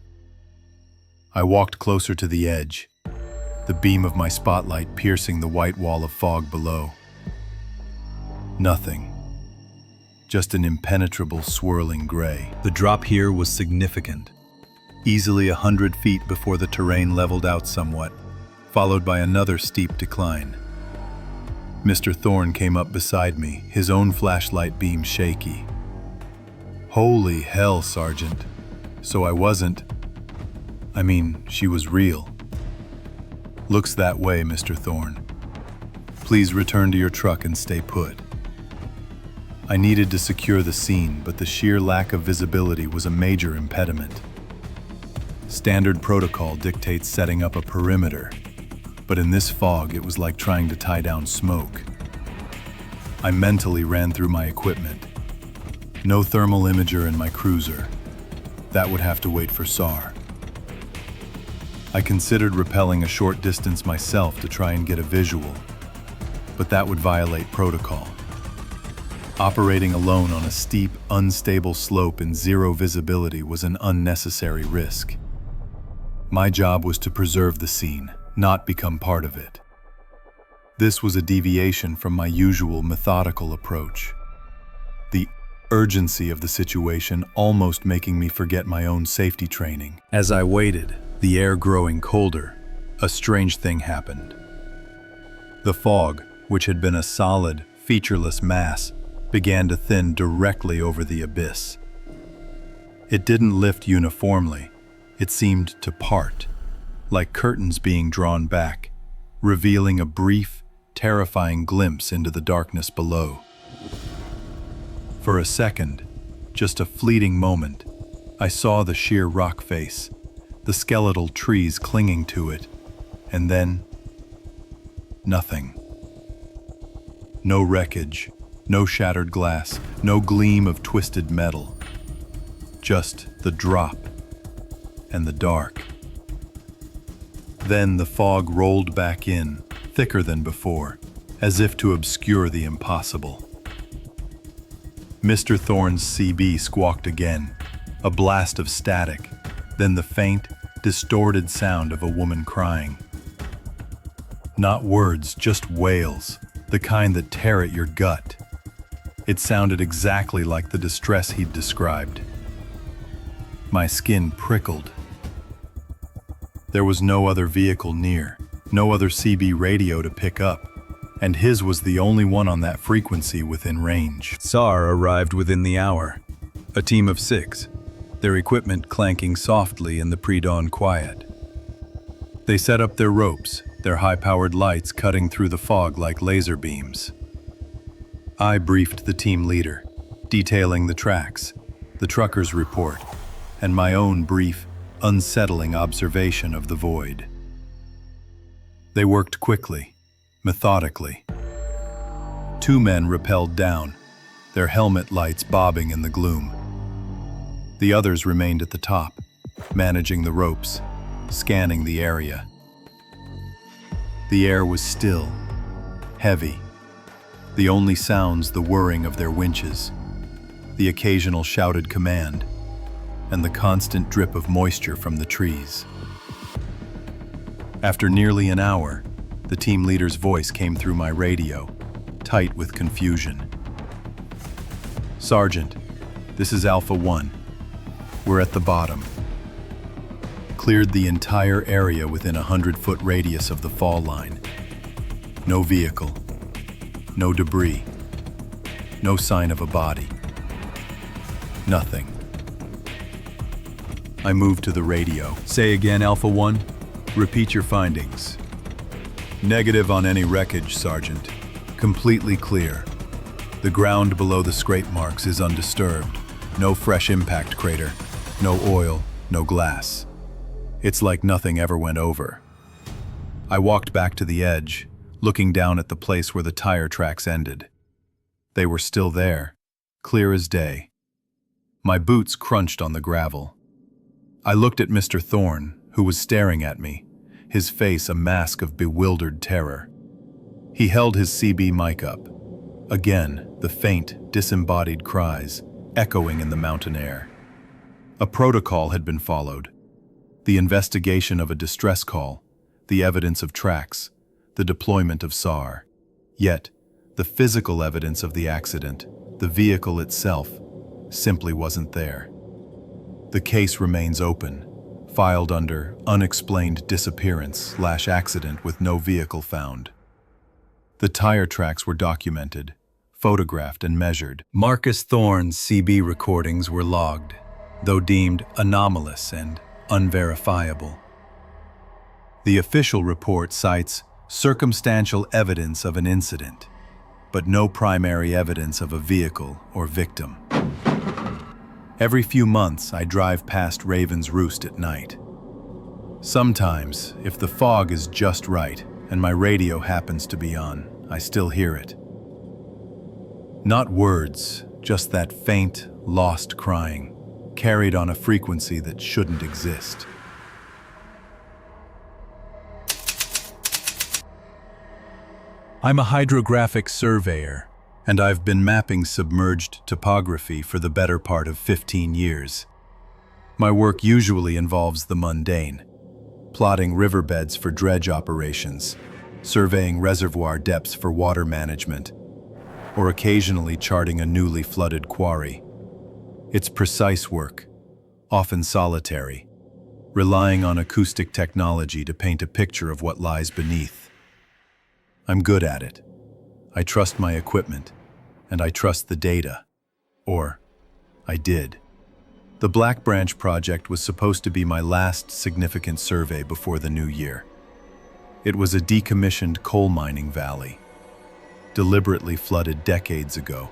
I walked closer to the edge, the beam of my spotlight piercing the white wall of fog below. Nothing. Just an impenetrable swirling gray. The drop here was significant. Easily 100 feet before the terrain leveled out somewhat, followed by another steep decline. Mr. Thorne came up beside me, his own flashlight beam shaky. "Holy hell, Sergeant. So I wasn't... she was real." "Looks that way, Mr. Thorne. Please return to your truck and stay put." I needed to secure the scene, but the sheer lack of visibility was a major impediment. Standard protocol dictates setting up a perimeter, but in this fog it was like trying to tie down smoke. I mentally ran through my equipment. No thermal imager in my cruiser. That would have to wait for SAR. I considered rappelling a short distance myself to try and get a visual, but that would violate protocol. Operating alone on a steep, unstable slope in zero visibility was an unnecessary risk. My job was to preserve the scene, not become part of it. This was a deviation from my usual methodical approach. The urgency of the situation almost making me forget my own safety training. As I waited, the air growing colder, a strange thing happened. The fog, which had been a solid, featureless mass, began to thin directly over the abyss. It didn't lift uniformly. It seemed to part, like curtains being drawn back, revealing a brief, terrifying glimpse into the darkness below. For a second, just a fleeting moment, I saw the sheer rock face, the skeletal trees clinging to it, and then nothing. No wreckage, no shattered glass, no gleam of twisted metal. Just the drop and the dark. Then the fog rolled back in, thicker than before, as if to obscure the impossible. Mr. Thorne's CB squawked again, a blast of static, then the faint, distorted sound of a woman crying. Not words, just wails, the kind that tear at your gut. It sounded exactly like the distress he'd described. My skin prickled. There was no other vehicle near, no other CB radio to pick up, and his was the only one on that frequency within range. SAR arrived within the hour, a team of 6, their equipment clanking softly in the pre-dawn quiet. They set up their ropes, their high-powered lights cutting through the fog like laser beams. I briefed the team leader, detailing the tracks, the trucker's report, and my own brief, unsettling observation of the void. They worked quickly, methodically. 2 men rappelled down, their helmet lights bobbing in the gloom. The others remained at the top, managing the ropes, scanning the area. The air was still, heavy. The only sounds the whirring of their winches, the occasional shouted command, and the constant drip of moisture from the trees. After nearly an hour, the team leader's voice came through my radio, tight with confusion. "Sergeant, this is Alpha 1. We're at the bottom. Cleared the entire area within a 100-foot radius of the fall line. No vehicle, no debris, no sign of a body. Nothing." I moved to the radio. "Say again, Alpha 1. Repeat your findings." "Negative on any wreckage, Sergeant. Completely clear. The ground below the scrape marks is undisturbed. No fresh impact crater. No oil, no glass. It's like nothing ever went over." I walked back to the edge, looking down at the place where the tire tracks ended. They were still there, clear as day. My boots crunched on the gravel. I looked at Mr. Thorne, who was staring at me, his face a mask of bewildered terror. He held his CB mic up. Again, the faint, disembodied cries, echoing in the mountain air. A protocol had been followed. The investigation of a distress call, the evidence of tracks, the deployment of SAR. Yet, the physical evidence of the accident, the vehicle itself, simply wasn't there. The case remains open, filed under unexplained disappearance/accident with no vehicle found. The tire tracks were documented, photographed and measured. Marcus Thorne's CB recordings were logged, though deemed anomalous and unverifiable. The official report cites circumstantial evidence of an incident, but no primary evidence of a vehicle or victim. Every few months, I drive past Raven's Roost at night. Sometimes, if the fog is just right and my radio happens to be on, I still hear it. Not words, just that faint, lost crying, carried on a frequency that shouldn't exist. I'm a hydrographic surveyor, and I've been mapping submerged topography for the better part of 15 years. My work usually involves the mundane, plotting riverbeds for dredge operations, surveying reservoir depths for water management, or occasionally charting a newly flooded quarry. It's precise work, often solitary, relying on acoustic technology to paint a picture of what lies beneath. I'm good at it. I trust my equipment, and I trust the data. Or, I did. The Black Branch project was supposed to be my last significant survey before the new year. It was a decommissioned coal mining valley, deliberately flooded decades ago,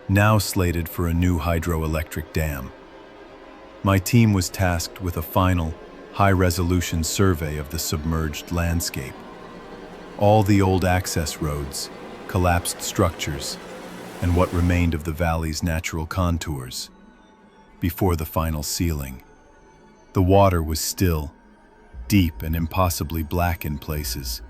now slated for a new hydroelectric dam. My team was tasked with a final, high-resolution survey of the submerged landscape. All the old access roads, collapsed structures, and what remained of the valley's natural contours. Before the final sealing, the water was still, deep and impossibly black in places,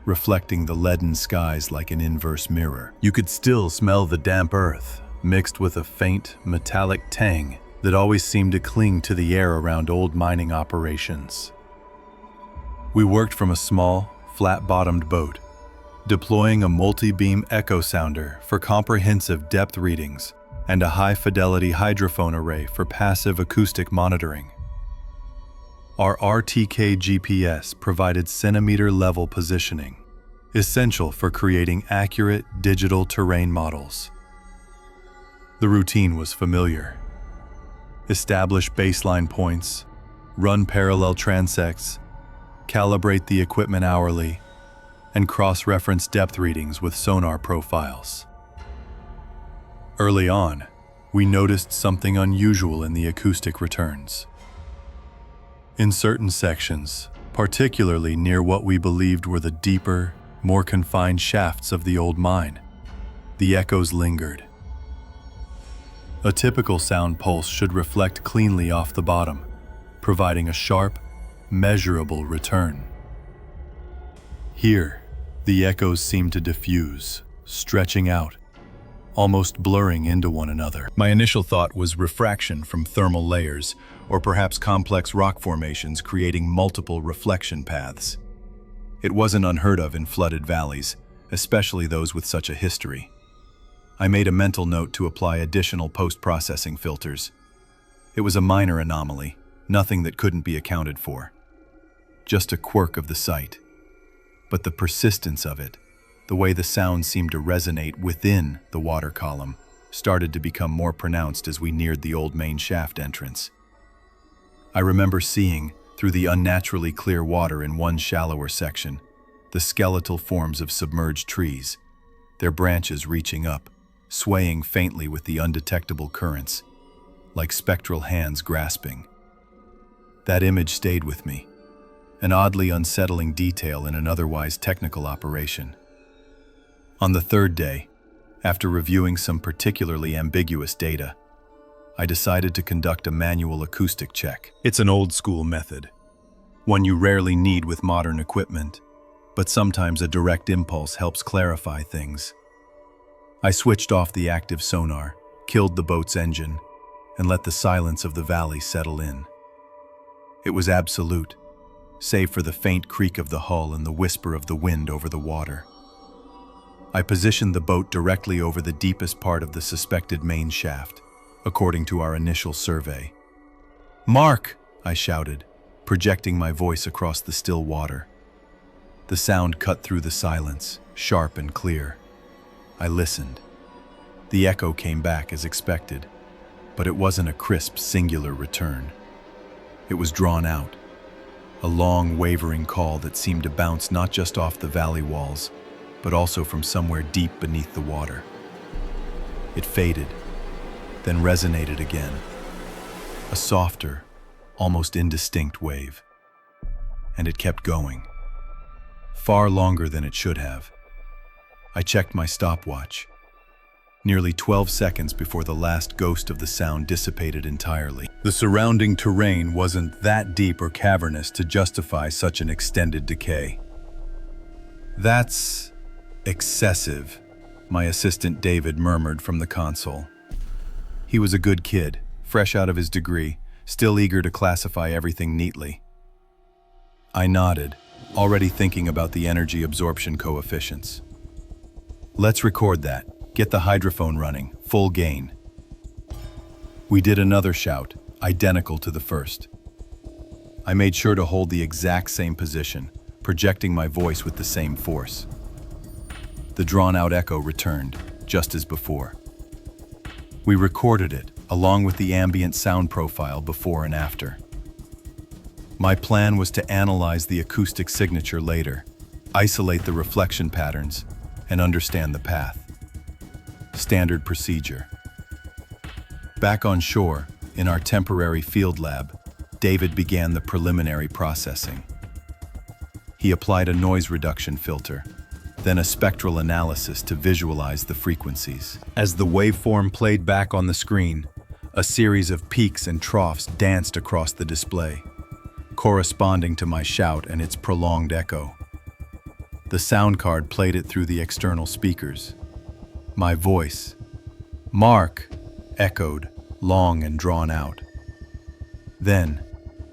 reflecting the leaden skies like an inverse mirror. You could still smell the damp earth, mixed with a faint, metallic tang that always seemed to cling to the air around old mining operations. We worked from a small, flat-bottomed boat, deploying a multi-beam echo sounder for comprehensive depth readings and a high-fidelity hydrophone array for passive acoustic monitoring. Our RTK GPS provided centimeter-level positioning, essential for creating accurate digital terrain models. The routine was familiar. Establish baseline points, run parallel transects, calibrate the equipment hourly, and cross-reference depth readings with sonar profiles. Early on, we noticed something unusual in the acoustic returns. In certain sections, particularly near what we believed were the deeper, more confined shafts of the old mine, the echoes lingered. A typical sound pulse should reflect cleanly off the bottom, providing a sharp, measurable return. Here, the echoes seemed to diffuse, stretching out, almost blurring into one another. My initial thought was refraction from thermal layers, or perhaps complex rock formations creating multiple reflection paths. It wasn't unheard of in flooded valleys, especially those with such a history. I made a mental note to apply additional post-processing filters. It was a minor anomaly, nothing that couldn't be accounted for. Just a quirk of the site. But the persistence of it, the way the sound seemed to resonate within the water column, started to become more pronounced as we neared the old main shaft entrance. I remember seeing, through the unnaturally clear water in one shallower section, the skeletal forms of submerged trees, their branches reaching up, swaying faintly with the undetectable currents, like spectral hands grasping. That image stayed with me, an oddly unsettling detail in an otherwise technical operation. On the third day, after reviewing some particularly ambiguous data, I decided to conduct a manual acoustic check. It's an old-school method, one you rarely need with modern equipment, but sometimes a direct impulse helps clarify things. I switched off the active sonar, killed the boat's engine, and let the silence of the valley settle in. It was absolute, save for the faint creak of the hull and the whisper of the wind over the water. I positioned the boat directly over the deepest part of the suspected main shaft, according to our initial survey. "Mark!" I shouted, projecting my voice across the still water. The sound cut through the silence, sharp and clear. I listened. The echo came back as expected, but it wasn't a crisp, singular return. It was drawn out, a long, wavering call that seemed to bounce not just off the valley walls, but also from somewhere deep beneath the water. It faded, then resonated again, a softer, almost indistinct wave. And it kept going, far longer than it should have. I checked my stopwatch, nearly 12 seconds before the last ghost of the sound dissipated entirely. The surrounding terrain wasn't that deep or cavernous to justify such an extended decay. "That's excessive," my assistant David murmured from the console. He was a good kid, fresh out of his degree, still eager to classify everything neatly. I nodded, already thinking about the energy absorption coefficients. "Let's record that. Get the hydrophone running, full gain." We did another shout, identical to the first. I made sure to hold the exact same position, projecting my voice with the same force. The drawn-out echo returned, just as before. We recorded it, along with the ambient sound profile before and after. My plan was to analyze the acoustic signature later, isolate the reflection patterns, and understand the path. Standard procedure. Back on shore, in our temporary field lab, David began the preliminary processing. He applied a noise reduction filter, then a spectral analysis to visualize the frequencies. As the waveform played back on the screen, a series of peaks and troughs danced across the display, corresponding to my shout and its prolonged echo. The sound card played it through the external speakers. My voice, "Mark," echoed, long and drawn out. Then,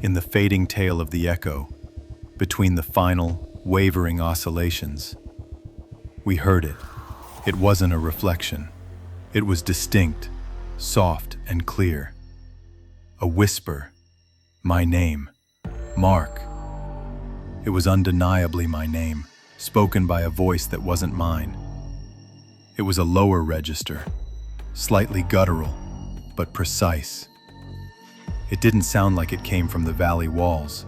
in the fading tail of the echo, between the final, wavering oscillations, We heard it. It wasn't a reflection. It was distinct, soft and clear. A whisper. My name. Mark. It was undeniably my name, spoken by a voice that wasn't mine. It was a lower register, slightly guttural, but precise. It didn't sound like it came from the valley walls.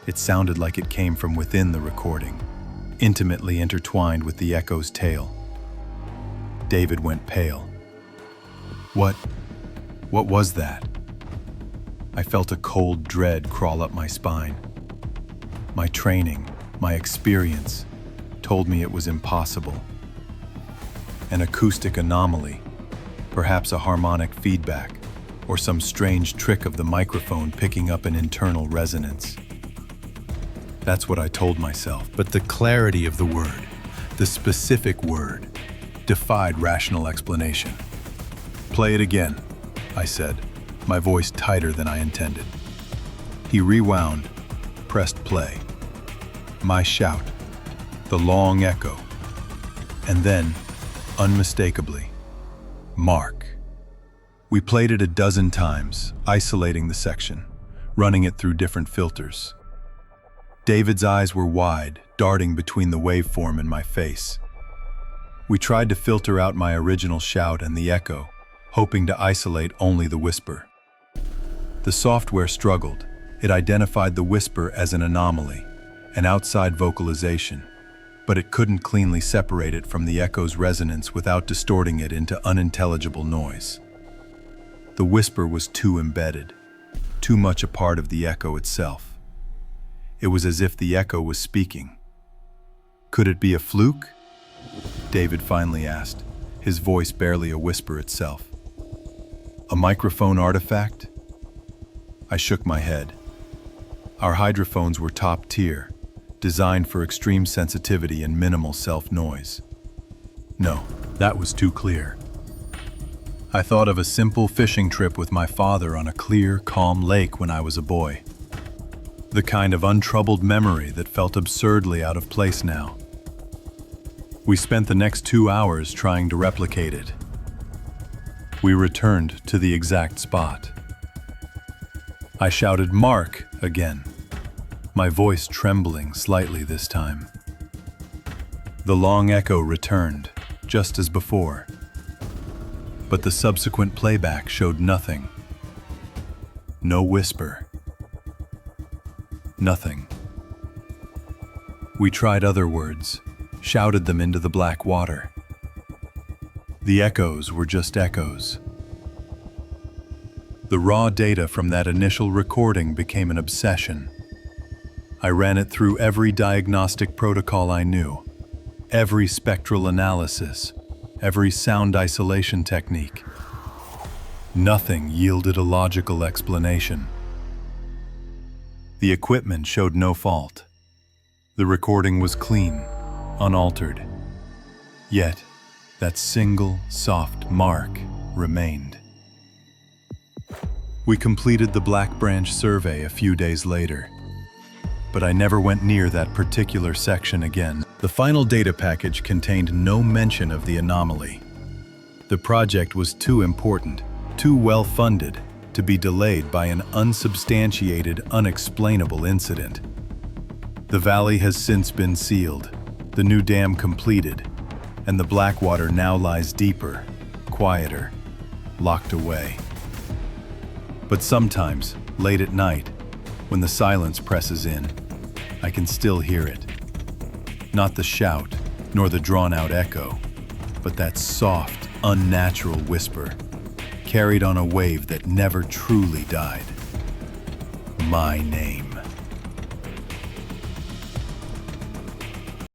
It sounded like it came from within the recording, intimately intertwined with the echo's tale. David went pale. What was that? I felt a cold dread crawl up my spine. My training, my experience, told me it was impossible. An acoustic anomaly, perhaps a harmonic feedback, or some strange trick of the microphone picking up an internal resonance. That's what I told myself, but the clarity of the word, the specific word, defied rational explanation. "Play it again," I said, my voice tighter than I intended. He rewound, pressed play. My shout, the long echo, and then, unmistakably, Mark. We played it a dozen times, isolating the section, running it through different filters. David's eyes were wide, darting between the waveform and my face. We tried to filter out my original shout and the echo, hoping to isolate only the whisper. The software struggled. It identified the whisper as an anomaly, an outside vocalization, but it couldn't cleanly separate it from the echo's resonance without distorting it into unintelligible noise. The whisper was too embedded, too much a part of the echo itself. It was as if the echo was speaking. Could it be a fluke? David finally asked, his voice barely a whisper itself. A microphone artifact? I shook my head. Our hydrophones were top tier, designed for extreme sensitivity and minimal self-noise. No, that was too clear. I thought of a simple fishing trip with my father on a clear, calm lake when I was a boy. The kind of untroubled memory that felt absurdly out of place now. We spent the next 2 hours trying to replicate it. We returned to the exact spot. I shouted "Mark" again, my voice trembling slightly this time. The long echo returned, just as before. But the subsequent playback showed nothing. No whisper. Nothing. We tried other words, shouted them into the black water. The echoes were just echoes. The raw data from that initial recording became an obsession. I ran it through every diagnostic protocol I knew, every spectral analysis, every sound isolation technique. Nothing yielded a logical explanation. The equipment showed no fault. The recording was clean, unaltered. Yet, that single, soft mark remained. We completed the Black Branch survey a few days later, but I never went near that particular section again. The final data package contained no mention of the anomaly. The project was too important, too well funded, to be delayed by an unsubstantiated, unexplainable incident. The valley has since been sealed, the new dam completed, and the Blackwater now lies deeper, quieter, locked away. But sometimes, late at night, when the silence presses in, I can still hear it. Not the shout, nor the drawn-out echo, but that soft, unnatural whisper, carried on a wave that never truly died. My name.